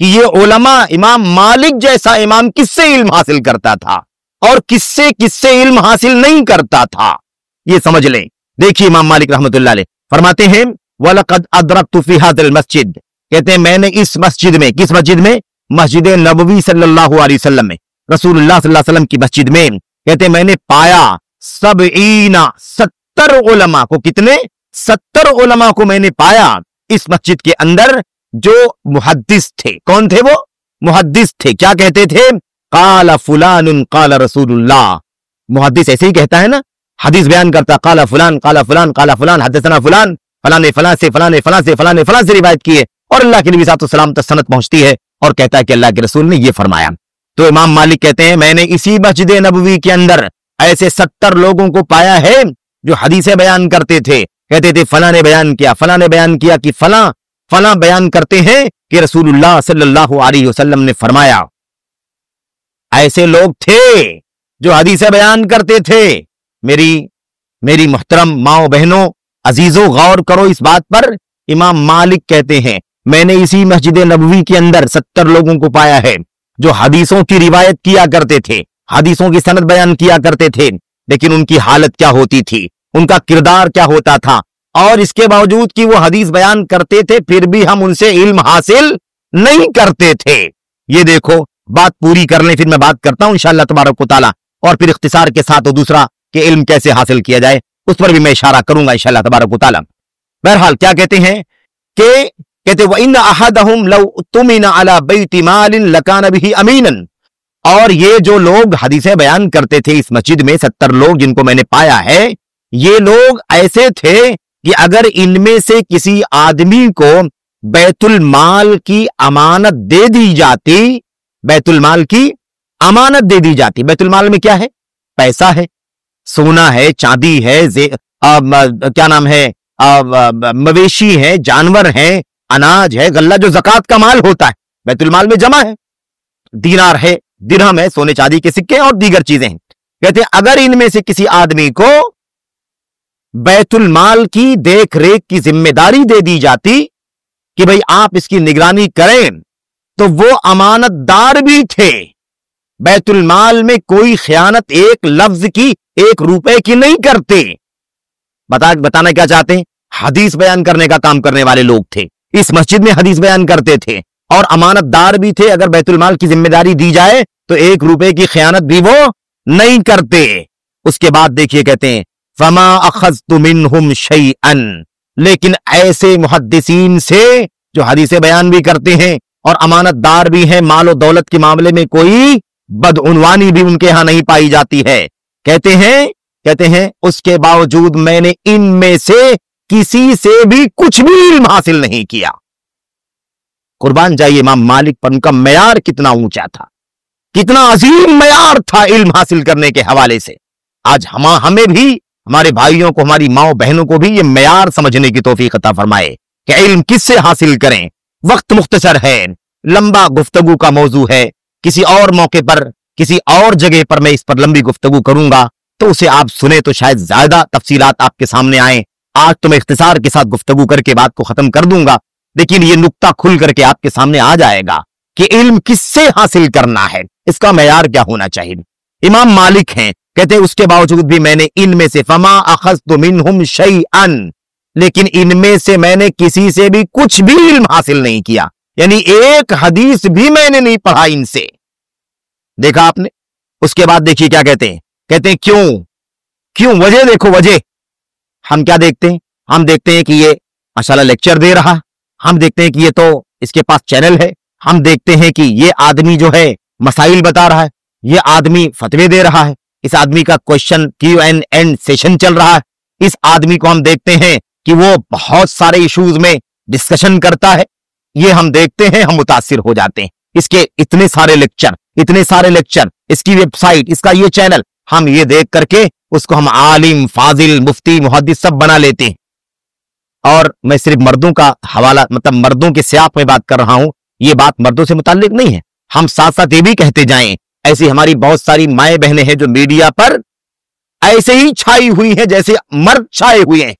कि ये उलमा, इमाम मालिक जैसा इमाम किससे इल्म हासिल करता था और किससे किससे इल्म हासिल नहीं करता था, ये समझ लें। देखिए इमाम मालिक रहमतुल्लाह अलैह फरमाते हैं वलक़द अदरक्तु फी हाज़िल मस्जिद, कहते हैं मैंने इस मस्जिद में, किस मस्जिद में? मस्जिद नबवी सल्लल्लाहु अलैहि वसल्लम में, रसूलुल्लाह सल्लल्लाहु अलैहि वसल्लम की मस्जिद में, कहते हैं मैंने पाया 70 उलमा को। कितने? 70 उलमा को मैंने पाया इस मस्जिद के अंदर, जो मुहद्दिस थे। कौन थे वो? मुहद्दिस थे। क्या कहते थे? काला फुलानुन काला रसूलुल्लाह। मुहद्दिस ऐसे ही कहता है ना, हदीस बयान करता, काला फुलान काला फुलान काला फुलान हदसना फुलान, फलां ने फलां से फलां ने फलां से फलां ने फलां से रिवायत की है, और अल्लाह के नबी सल्लल्लाहु अलैहि वसल्लम तक सनद पहुंचती है और कहता है कि अल्लाह के रसूल ने ये फरमाया। तो इमाम मालिक कहते हैं मैंने इसी मस्जिद नबवी के अंदर ऐसे 70 लोगों को पाया है जो हदीसें बयान करते थे। कहते थे फलां ने बयान किया, फलां ने बयान किया कि फलां फलां बयान करते हैं कि रसूलुल्लाह सल्लल्लाहु अलैहि वसल्लम ने फरमाया। ऐसे लोग थे जो हदीसें बयान करते थे। मेरी मुहतरम माओ बहनों, अजीजों, गौर करो इस बात पर। इमाम मालिक कहते हैं मैंने इसी मस्जिद नबवी के अंदर 70 लोगों को पाया है जो हदीसों की रिवायत किया करते थे, हदीसों की सनद बयान किया करते थे, लेकिन उनकी हालत क्या होती थी, उनका किरदार क्या होता था, और इसके बावजूद कि वो हदीस बयान करते थे फिर भी हम उनसे इल्म हासिल नहीं करते थे। ये देखो, बात पूरी कर लें फिर मैं बात करता हूं इंशाअल्लाह तबारक व तआला, और फिर इख्तिसार के साथ दूसरा कि इल्म कैसे हासिल किया जाए उस पर भी मैं इशारा करूंगा इंशाअल्लाह तबारक व तआला। बहरहाल क्या कहते हैं कि कहते व इन अहदहुम लौ तुमिना अला बैति मालिन लकान बिही अमीनन। और ये जो लोग हदीसें बयान करते थे इस मस्जिद में, 70 लोग जिनको मैंने पाया है, ये लोग ऐसे थे कि अगर इनमें से किसी आदमी को बैतुल माल की अमानत दे दी जाती, बैतुल माल की अमानत दे दी जाती। बैतुल माल में क्या है? पैसा है, सोना है, चांदी है, क्या नाम है, मवेशी है, जानवर है, अनाज है, गल्ला, जो ज़कात का माल होता है बैतुल माल में जमा है, दीनार है, दिरहम है, सोने चांदी के सिक्के और दीगर चीजें हैं। कहते हैं अगर इनमें से किसी आदमी को बैतुल माल की देख रेख की जिम्मेदारी दे दी जाती कि भाई आप इसकी निगरानी करें, तो वो अमानतदार भी थे। बैतुल माल में कोई खयानत एक लफ्ज की, 1 रुपए की नहीं करते। बताना क्या चाहते हैं? हदीस बयान करने का काम करने वाले लोग थे, इस मस्जिद में हदीस बयान करते थे और अमानतदार भी थे। अगर बैतुल माल की जिम्मेदारी दी जाए तो 1 रुपए की खयानत भी वो नहीं करते। उसके बाद देखिए, कहते हैं फमा अखज़तु मिनहुम शैअन, लेकिन ऐसे मुहद्दिसीन से जो हदीसें बयान भी करते हैं और अमानतदार भी हैं, माल और दौलत के मामले में कोई बदउनवानी भी उनके यहां नहीं पाई जाती है। कहते हैं उसके बावजूद मैंने इनमें से किसी से भी कुछ भी इल्म हासिल नहीं किया। कुर्बान जाइए इमाम मालिक पर, उनका मयार कितना ऊंचा था, कितना अजीम मयार था इल्म हासिल करने के हवाले से। आज हमें भी, हमारे भाइयों को, हमारी माओ बहनों को भी ये मयार समझने की तौफीक अता फरमाए कि इल्म किससे हासिल करें। वक्त मुख्तसर है, लंबा गुफ्तगू का मौजू है, किसी और मौके पर, किसी और जगह पर मैं इस पर लंबी गुफ्तगू करूंगा तो उसे आप सुने तो शायद ज्यादा तफसीलात आपके सामने आए। आज तो मैं इख्तिसार के साथ गुफ्तगू करके बात को खत्म कर दूंगा, लेकिन ये नुक्ता खुल करके आपके सामने आ जाएगा कि इल्म किससे हासिल करना है, इसका मयार क्या होना चाहिए। इमाम मालिक हैं, कहते हैं उसके बावजूद भी मैंने इनमें से फमा अखज़तु मिनहुम शैअन, लेकिन इनमें से मैंने किसी से भी कुछ भी इल्म हासिल नहीं किया, यानी एक हदीस भी मैंने नहीं पढ़ा इनसे। देखा आपने। उसके बाद देखिए क्या कहते हैं क्यों वजह देखो, वजह हम क्या देखते हैं, हम देखते हैं कि ये माशाल्लाह लेक्चर दे रहा है, हम देखते हैं कि ये तो इसके पास चैनल है, हम देखते हैं कि ये आदमी जो है मसाइल बता रहा है, ये आदमी फतवे दे रहा है, इस आदमी का क्वेश्चन Q&A सेशन चल रहा है, इस आदमी को हम देखते हैं कि वो बहुत सारे इश्यूज में डिस्कशन करता है। ये हम देखते हैं, हम मुतासिर हो जाते हैं। इसके इतने सारे लेक्चर, इसकी वेबसाइट, इसका ये चैनल, हम ये देख करके उसको हम आलिम, फाजिल, मुफ्ती, मुहद्दिस सब बना लेते हैं। और मैं सिर्फ मर्दों का हवाला, मतलब मर्दों के सियाक में बात कर रहा हूं, ये बात मर्दों से मुताल्लिक नहीं है। हम साथ साथ ये भी कहते जाएं, ऐसी हमारी बहुत सारी माएं बहनें हैं जो मीडिया पर ऐसे ही छाई हुई हैं जैसे मर्द छाए हुए हैं,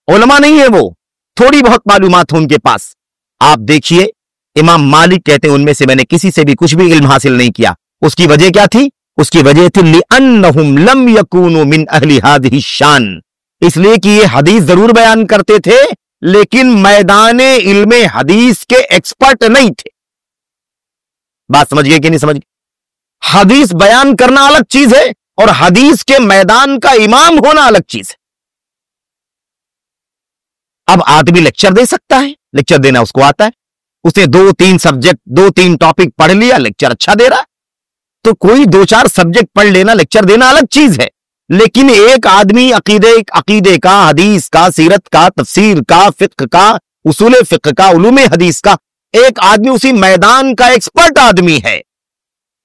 उलमा नहीं है वो, थोड़ी बहुत मालूमात हो उनके पास। आप देखिए इमाम मालिक कहते हैं उनमें से मैंने किसी से भी कुछ भी इल्म हासिल नहीं किया। उसकी वजह क्या थी? उसकी वजह थी लिअन्नहुम लम यकूनु मिन अहली हादिही शान, इसलिए कि ये हदीस जरूर बयान करते थे लेकिन मैदाने इल्मे हदीस के एक्सपर्ट नहीं थे। बात समझ गए कि नहीं समझ गए? हदीस बयान करना अलग चीज है और हदीस के मैदान का इमाम होना अलग चीज है। अब आदमी लेक्चर दे सकता है, लेक्चर देना उसको आता है, उसने 2-3 सब्जेक्ट, 2-3 टॉपिक पढ़ लिया, लेक्चर अच्छा दे रहा। तो कोई 2-4 सब्जेक्ट पढ़ लेना, लेक्चर देना अलग चीज है, लेकिन एक आदमी अकीदे का, हदीस का, सीरत का, तफसीर का, फिक्र का, उसूल फिक्र का, उलूमे हदीस का, एक आदमी उसी मैदान का एक्सपर्ट आदमी है,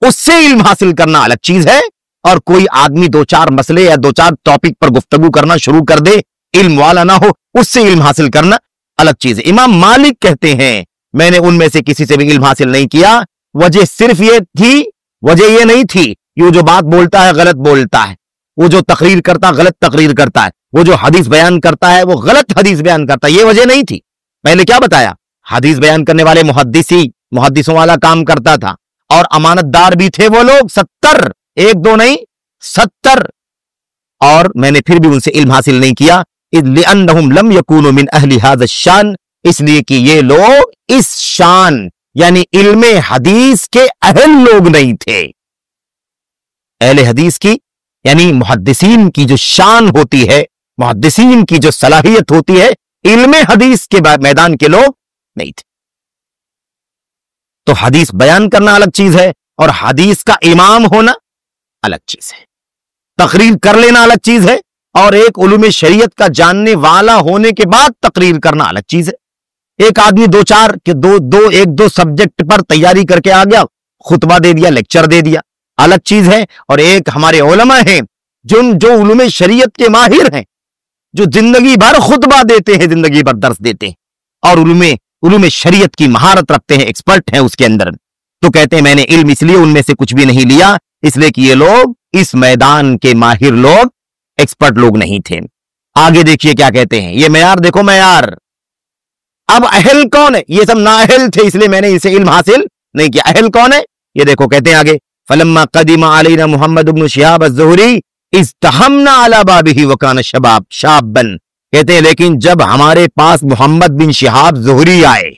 उससे इल्म हासिल करना अलग चीज है। और कोई आदमी 2-4 मसले या 2-4 टॉपिक पर गुफ्तगू करना शुरू कर दे, इल्म वाला ना हो, उससे इल्म हासिल करना अलग चीज है। इमाम मालिक कहते हैं मैंने उनमें से किसी से भी इल्म हासिल नहीं किया। वजह सिर्फ ये थी, वजह ये नहीं थी ये जो बात बोलता है गलत बोलता है, वो जो तकरीर करता है गलत तकरीर करता है, वो जो हदीस बयान करता है वो गलत हदीस बयान करता है, ये वजह नहीं थी। पहले क्या बताया? हदीस बयान करने वाले मुहद्दिसों वाला काम करता था और अमानतदार भी थे वो लोग 70, 1-2 नहीं 70, और मैंने फिर भी उनसे इल्म हासिल नहीं किया। लिअन्नहुम लम यकूनु मिन अहली हाज़ा शान, इसलिए कि ये लोग इस शान यानी इल्मे हदीस के अहल लोग नहीं थे। अहले हदीस की यानी मुहद्दिसीन की जो शान होती है, मुहद्दिसीन की जो सलाहियत होती है, इल्मे हदीस के मैदान के लोग नहीं थे। तो हदीस बयान करना अलग चीज है और हदीस का इमाम होना अलग चीज है, तकरीर कर लेना अलग चीज है, और एक उलूम शरीयत का जानने वाला होने के बाद तकरीर करना अलग चीज है। एक आदमी 1-2 सब्जेक्ट पर तैयारी करके आ गया, खुतबा दे दिया, लेक्चर दे दिया, अलग चीज है। और एक हमारे उलमा हैं जो उलूम शरीयत के माहिर हैं, जो जिंदगी भर खुतबा देते हैं, जिंदगी भर दर्स देते हैं और उलूम शरीयत की महारत रखते हैं, एक्सपर्ट हैं उसके अंदर। तो कहते हैं मैंने इल्म इसलिए उनमें से कुछ भी नहीं लिया, इसलिए कि ये लोग इस मैदान के माहिर लोग, एक्सपर्ट लोग नहीं थे। आगे देखिए क्या कहते हैं, ये मैयार देखो मैयार। अब अहल कौन है? ये सब नाअहल थे इसलिए मैंने इसे इल्म हासिल नहीं किया। अहल कौन है? ये देखो कहते हैं आगे, फलम्मा कदिमा अलैना मुहम्मद इब्न शिहाब अज़-ज़ुहरी इज़्तहमना अला बाबिही व कान शबाब शाबन। कहते हैं लेकिन जब हमारे पास मोहम्मद बिन शिहाब ज़ुहरी आए,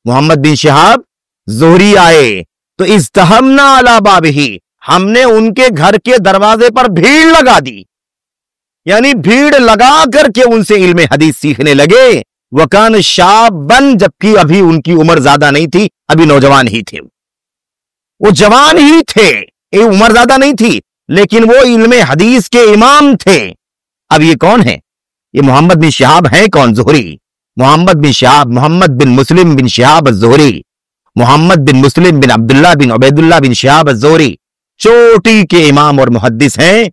मोहम्मद बिन शिहाब ज़ुहरी आए, तो इज़्तहमना अला बाबिही, हमने उनके घर के दरवाजे पर भीड़ लगा दी, यानी भीड़ लगा करके उनसे इल्म हदीस सीखने लगे। वकान शाबन, जबकि अभी उनकी उम्र ज्यादा नहीं थी, अभी नौजवान ही थे, वो जवान ही थे, ये उम्र ज्यादा नहीं थी, लेकिन वो इल्म हदीस के इमाम थे। अब ये कौन है? ये मोहम्मद बिन शिहाब हैं कौन? ज़ुहरी। मोहम्मद बिन शिहाब, मोहम्मद बिन मुस्लिम बिन शिहाब अज़-ज़ुहरी, मोहम्मद बिन मुस्लिम बिन अब्दुल्लाह बिन उबैदुल्लाह बिन शिहाब अज़-ज़ुहरी चोटी के इमाम और मुहद्दिस हैं।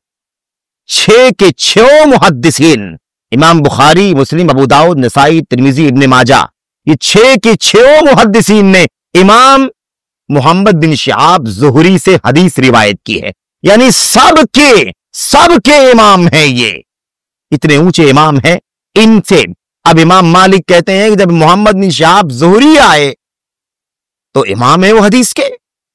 6 के 6 मुहद्दिसीन, इमाम बुखारी, मुस्लिम, अबू दाऊद, नसाई, तिरमिजी, इब्न माजा, ये 6 के 6 मुहद्दिसीन ने इमाम मोहम्मद बिन शिहाब ज़ुहरी से हदीस रिवायत की है, यानी सबके इमाम हैं ये, इतने ऊंचे इमाम हैं इनसे। अब इमाम मालिक कहते हैं कि जब मोहम्मद बिन शिहाब ज़ुहरी आए तो इमाम है वो हदीस के,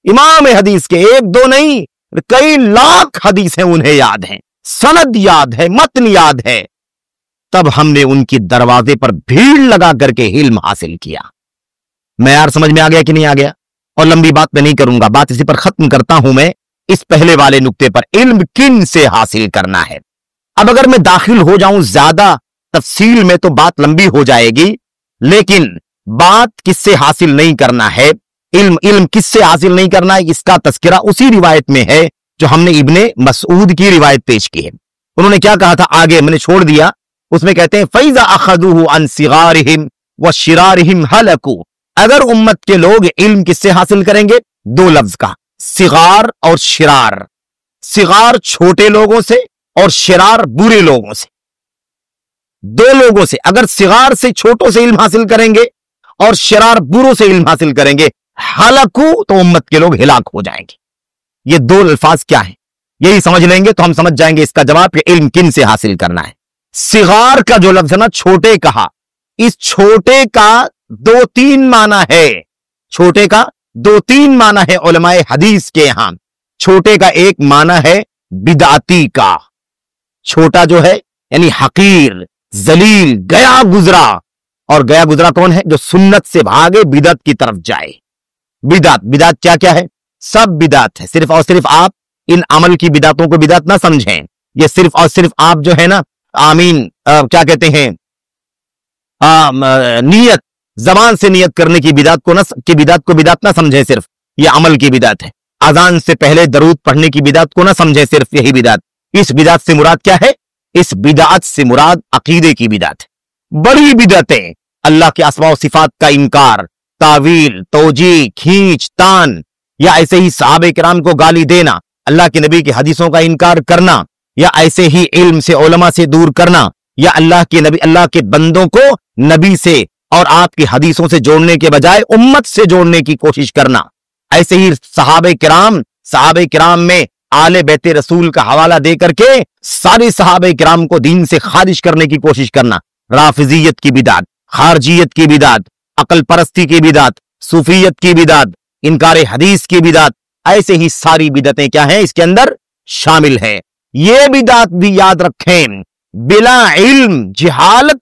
इमाम है हदीस के, एक दो नहीं कई लाख हदीस हैं उन्हें याद हैं, सनद याद है, मतन याद है। तब हमने उनकी दरवाजे पर भीड़ लगा करके इल्म हासिल किया। मैं यार समझ में आ गया कि नहीं आ गया? और लंबी बात मैं नहीं करूंगा, बात इसी पर खत्म करता हूं मैं, इस पहले वाले नुक्ते पर, इल्म किन से हासिल करना है। अब अगर मैं दाखिल हो जाऊं ज्यादा तफसील में तो बात लंबी हो जाएगी, लेकिन बात किससे हासिल नहीं करना है, इल्म किससे हासिल नहीं करना है, इसका तस्करा उसी रिवायत में है जो हमने इब्ने मसऊद की रिवायत पेश की है। उन्होंने क्या कहा था, आगे मैंने छोड़ दिया, उसमें कहते हैं फैज़ा अखदूहु अन सिगारिहिम व शिरारिहिम हलकू। अगर उम्मत के लोग इल्म किससे हासिल करेंगे? 2 लफ्ज का, सिगार और शिरार। सिगार छोटे लोगों से और शिरार बुरे लोगों से, 2 लोगों से। अगर सिगार से, छोटों से इल्म हासिल करेंगे और शिरार बुरों से इल्म हासिल करेंगे, हलकू, तो उम्मत के लोग हिलाक हो जाएंगे। ये 2 अल्फाज क्या है, यही समझ लेंगे तो हम समझ जाएंगे इसका जवाब कि इल्म किन से हासिल करना है। सिगार का जो लफ्ज है ना, छोटे कहा, इस छोटे का 2-3 माना है, छोटे का 2-3 माना है उलमाए हदीस के यहां। छोटे का एक माना है बिदाती का, छोटा जो है यानी हकीर, जलील, गया गुजरा। और गया गुजरा कौन है? जो सुन्नत से भागे बिदत की तरफ जाए। बिदात क्या क्या है? सब बिदात है। सिर्फ और सिर्फ आप इन अमल की बिदातों को बिदात ना समझें, ये सिर्फ और सिर्फ आप जो है ना, आमीन, क्या कहते हैं, नियत, जबान से नियत करने की बिदात को बिदात ना समझें, सिर्फ ये अमल की बिदात है। अजान से पहले दरूद पढ़ने की बिदात को ना समझें, सिर्फ यही बिदात। इस बिदात से मुराद क्या है? इस बिदात से मुराद अकीदे की बिदात है। बड़ी बिदातें, अल्लाह के अस्मा व सिफात का इनकार, तावील, तौजी, खींच तान, या ऐसे ही सहाबे किराम को गाली देना, अल्लाह के नबी की हदीसों का इनकार करना, या ऐसे ही इल्म से, उलमा से दूर करना, या अल्लाह के बंदों को नबी से और आपकी हदीसों से जोड़ने के बजाय उम्मत से जोड़ने की कोशिश करना। ऐसे ही सहाबे किराम में आले बैते रसूल का हवाला दे करके सारे सहाबे किराम को दीन से खारिज करने की कोशिश करना। राफिजियत की बिदात, खारजियत की बिदात, अकल परस्ती की बिदात, सूफियत की बिदात, इनकार हदीस की बिदात, ऐसे ही सारी बिदतें क्या हैं इसके अंदर शामिल है। ये बिदात भी याद रखें, बिला इल्म, जिहालत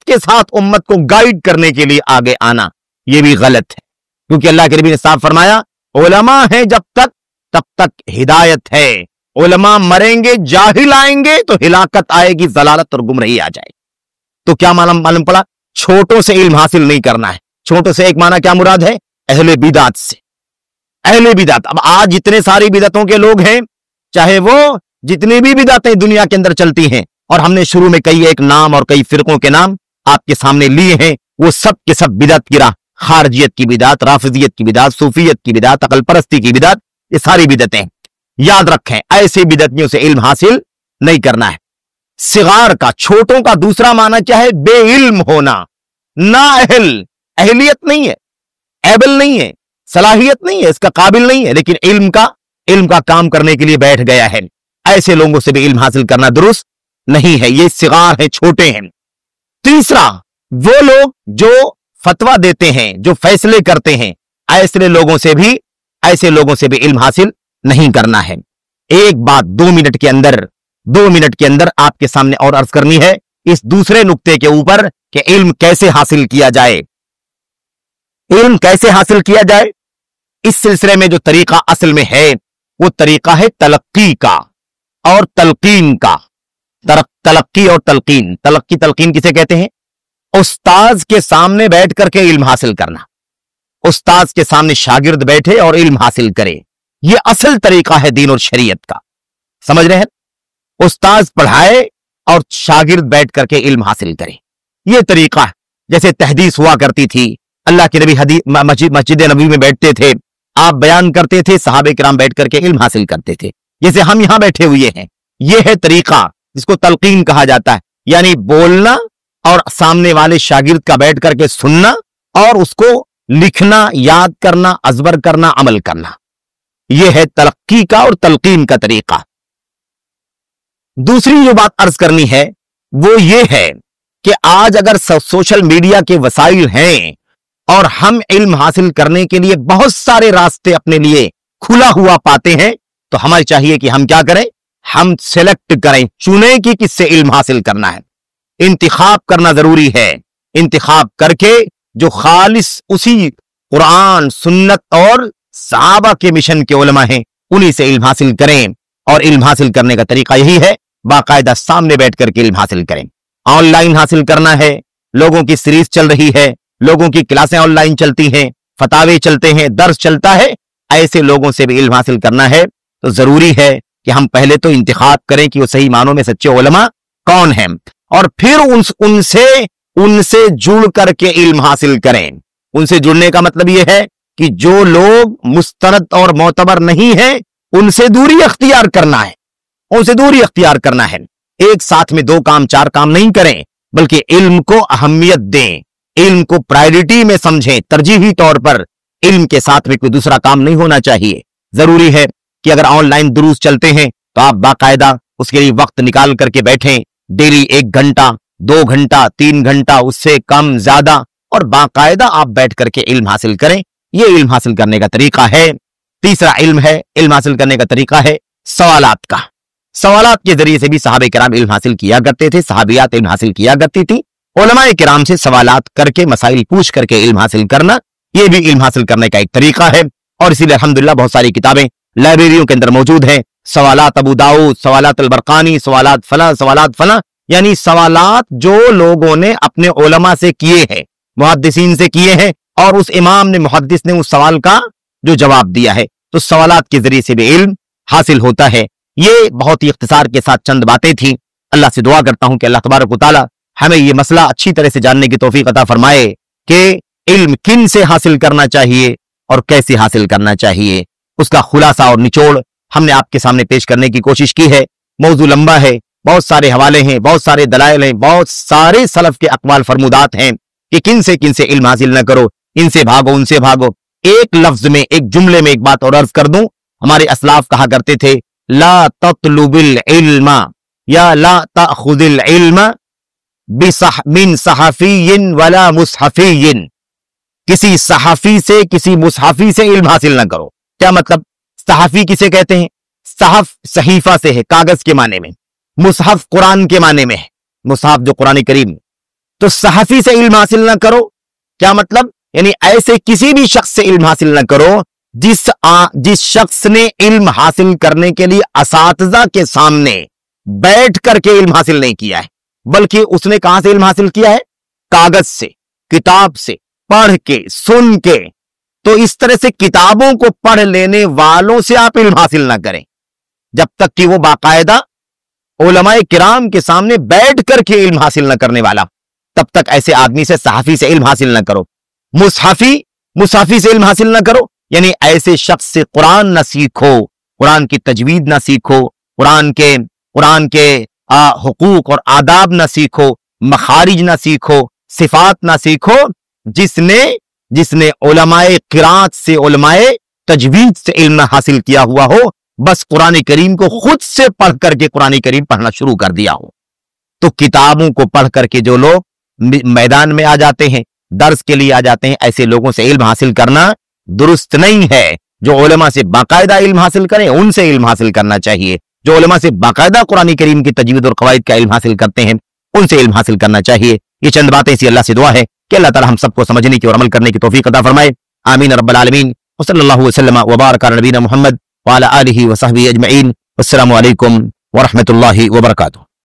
के साथ उम्मत को गाइड करने के लिए आगे आना, यह भी गलत है। क्योंकि अल्लाह के नबी ने साफ फरमाया, उलमा है जब तक तब तक हिदायत है, उलमा मरेंगे, जाहिल आएंगे तो हिलाकत आएगी, जलालत और गुमराही आ जाएगी। तो क्या मालूम पड़ा? छोटों से इल्म हासिल नहीं करना है। छोटों से एक माना क्या मुराद है? अहले बिदात से, अहले बिदात। अब आज जितने सारी बिदातों के लोग हैं, चाहे वो जितनी भी बिदातें दुनिया के अंदर चलती हैं, और हमने शुरू में कई एक नाम और कई फिरकों के नाम आपके सामने लिए हैं, वो सब के सब बिदात की राह, खारजियत की बिदात, राफिजियत की बिदात, सूफियत की बिदात, अकल परस्ती की बिदात, ये सारी बिदतें याद रखें। ऐसे बिदतियों से इल्म हासिल नहीं करना है। सिगार का, छोटों का दूसरा माना क्या है? बेइल्म होना, नाअहल, अहलियत नहीं है, एबल नहीं है, सलाहियत नहीं है, इसका काबिल नहीं है, लेकिन इल्म का काम करने के लिए बैठ गया है। ऐसे लोगों से भी इल्म हासिल करना दुरुस्त नहीं है, ये सिगार है, छोटे हैं। तीसरा, वो लोग जो फतवा देते हैं, जो फैसले करते हैं, ऐसे लोगों से भी इल्म हासिल नहीं करना है। एक बात 2 मिनट के अंदर आपके सामने और अर्ज करनी है इस दूसरे नुक्ते के ऊपर कि इल्म कैसे हासिल किया जाए। इल्म कैसे हासिल किया जाए, इस सिलसिले में जो तरीका असल में है वो तरीका है तलक्की का और तलकीन का। तलक्की और तलकीन, तलकीन किसे कहते हैं? उस्ताज के सामने बैठ करके इल्म हासिल करना। उस्ताज के सामने शागिर्द बैठे और इल्म हासिल करे, यह असल तरीका है दीन और शरीयत का। समझ रहे हैं? उस्ताज पढ़ाए और शागिर्द बैठ करके इल्म हासिल करे, यह तरीका है। जैसे तहदीस हुआ करती थी, अल्लाह के नबी मस्जिद नबी में बैठते थे, आप बयान करते थे, सहाबे किराम बैठ करके इल्म हासिल करते थे, जैसे हम यहां बैठे हुए हैं। यह है तरीका जिसको तलकीन कहा जाता है, यानी बोलना और सामने वाले शागिर्द का बैठ करके सुनना और उसको लिखना, याद करना, अज़बर करना, अमल करना। यह है तलक्की का और तलकीन का तरीका। दूसरी जो बात अर्ज करनी है वो ये है कि आज अगर सोशल मीडिया के वसाइल हैं और हम इल्म हासिल करने के लिए बहुत सारे रास्ते अपने लिए खुला हुआ पाते हैं, तो हमें चाहिए कि हम क्या करें? हम सेलेक्ट करें, चुनें कि किससे इल्म हासिल करना है। इंतिखाब करना जरूरी है। इंतिखाब करके जो खालिस उसी कुरान, सुन्नत और सहाबा के मिशन के उलमा हैं, उन्हीं से इल्म हासिल करें। और इल्म हासिल करने का तरीका यही है, बाकायदा सामने बैठ करके इल्म हासिल करें। ऑनलाइन हासिल करना है, लोगों की सीरीज चल रही है, लोगों की क्लासें ऑनलाइन चलती हैं, फतावे चलते हैं, दर्स चलता है, ऐसे लोगों से भी इल्म हासिल करना है तो जरूरी है कि हम पहले तो इंतिखाब करें कि वो सही मानों में सच्चे उलमा कौन हैं, और फिर उनसे जुड़ करके इल्म हासिल करें। उनसे जुड़ने का मतलब यह है कि जो लोग मुस्तरद और मोतबर नहीं है उनसे दूरी अख्तियार करना है, उनसे दूरी अख्तियार करना है। एक साथ में 2 काम 4 काम नहीं करें, बल्कि इल्म को अहमियत दें, इल्म को प्रायोरिटी में समझें, तरजीही तौर पर। इल्म के साथ में कोई दूसरा काम नहीं होना चाहिए। जरूरी है कि अगर ऑनलाइन दुरूस चलते हैं तो आप बाकायदा उसके लिए वक्त निकाल करके बैठें, डेली 1 घंटा, 2 घंटा, 3 घंटा, उससे कम ज्यादा, और बाकायदा आप बैठ करके इल्म हासिल करें। यह इल्म हासिल करने का तरीका है। तीसरा इल्म हासिल करने का तरीका है सवालात का। सवालात के जरिए से भी सहाबे किराम इल्म हासिल किया करते थे, सहाबियात इल्म हासिल किया करती थी। उलमाए किराम से सवालात करके, मसाइल पूछ करके इल्म हासिल करना, यह भी इल्म हासिल करने का एक तरीका है। और इसीलिए अल्हम्दुलिल्लाह बहुत सारी किताबें लाइब्रेरियों के अंदर मौजूद हैं। सवालात अबू दाऊद, सवालात अल-बरकानी, सवालात फला, यानी सवालात जो लोगों ने अपने उलमा से किए हैं, मुहद्दिसीन से किए हैं, और उस इमाम ने, मुहद्दिस ने उस सवाल का जो जवाब दिया है, तो सवालात के जरिए से भी इल्म हासिल होता है। ये बहुत ही इख्तिसार के साथ चंद बातें थी। अल्लाह से दुआ करता हूं कि अल्लाह तबारक व तआला हमें ये मसला अच्छी तरह से जानने की तौफीक अता फरमाए कि इल्म किन से हासिल करना चाहिए और कैसे हासिल करना चाहिए। उसका खुलासा और निचोड़ हमने आपके सामने पेश करने की कोशिश की है। मौजू लंबा है, बहुत सारे हवाले हैं, बहुत सारे दलाइल हैं, बहुत सारे सलफ के अक़वाल फरमुदात हैं कि किन से इल्म हासिल न करो, इनसे भागो, उनसे भागो। एक लफ्ज में, एक जुमले में एक बात और अर्ज कर दूं, हमारे असलाफ कहा करते थे, ला तत्लुबिल इल्मा या ला ताखुदिल इल्मा मिन सहाफियिन वला मुसहफियिन। किसी सहाफी से, किसी मुसहफी से इल्म हासिल न करो। क्या मतलब? सहाफी किसे कहते हैं? सहफ सहीफा से है, कागज के माने में। मुसहफ कुरान के माने में है, मुसहफ जो कुरान करीम। तो सहाफी से इल्म हासिल न करो, क्या मतलब? यानी ऐसे किसी भी शख्स से इल्म हासिल न करो जिस शख्स ने इल्म हासिल करने के लिए असातिज़ा के सामने बैठ करके इल्म हासिल नहीं किया है, बल्कि उसने कहां से इल्म हासिल किया है? कागज से, किताब से, पढ़ के, सुन के। तो इस तरह से किताबों को पढ़ लेने वालों से आप इल्म हासिल ना करें, जब तक कि वो बाकायदा उलमाए किराम के सामने बैठ करके इल्म हासिल न करने वाला, तब तक ऐसे आदमी से, सहाफी से इल्म हासिल न करो। मुसहफी से इल्म हासिल न करो, यानी ऐसे शख्स से कुरान न सीखो, कुरान की तजवीद न सीखो, कुरान के हुकूक और आदाब न सीखो, मखारिज न सीखो, सिफात न सीखो, जिसने उलमाए किरात से, उलमाए तजवीद से इल्म हासिल किया हुआ हो, बस कुरान करीम को खुद से पढ़ करके कुरान करीम पढ़ना शुरू कर दिया हो। تو کتابوں کو پڑھ کر کے جو لوگ میدان میں آ جاتے ہیں، درس کے لیے آ جاتے ہیں، ایسے لوگوں سے علم حاصل کرنا درست نہیں ہے۔ جو علماء سے باقاعدہ علم حاصل کریں ان سے علم حاصل کرنا چاہیے، جو علماء سے باقاعدہ قرآن کریم کی تجوید اور قواعد کا علم حاصل کرتے ہیں ان سے علم حاصل کرنا چاہیے۔ یہ چند باتیں اسی اللہ سے دعا ہے کہ اللہ تعالی ہم سب کو سمجھنے کی اور عمل کرنے کی توفیق عطا فرمائے، آمین رب العالمین۔ وصلی اللہ وسلم وبارک علی نبینا محمد وعلی آلہ وصحبہ اجمعین۔ السلام علیکم ورحمۃ اللہ وبرکاتہ۔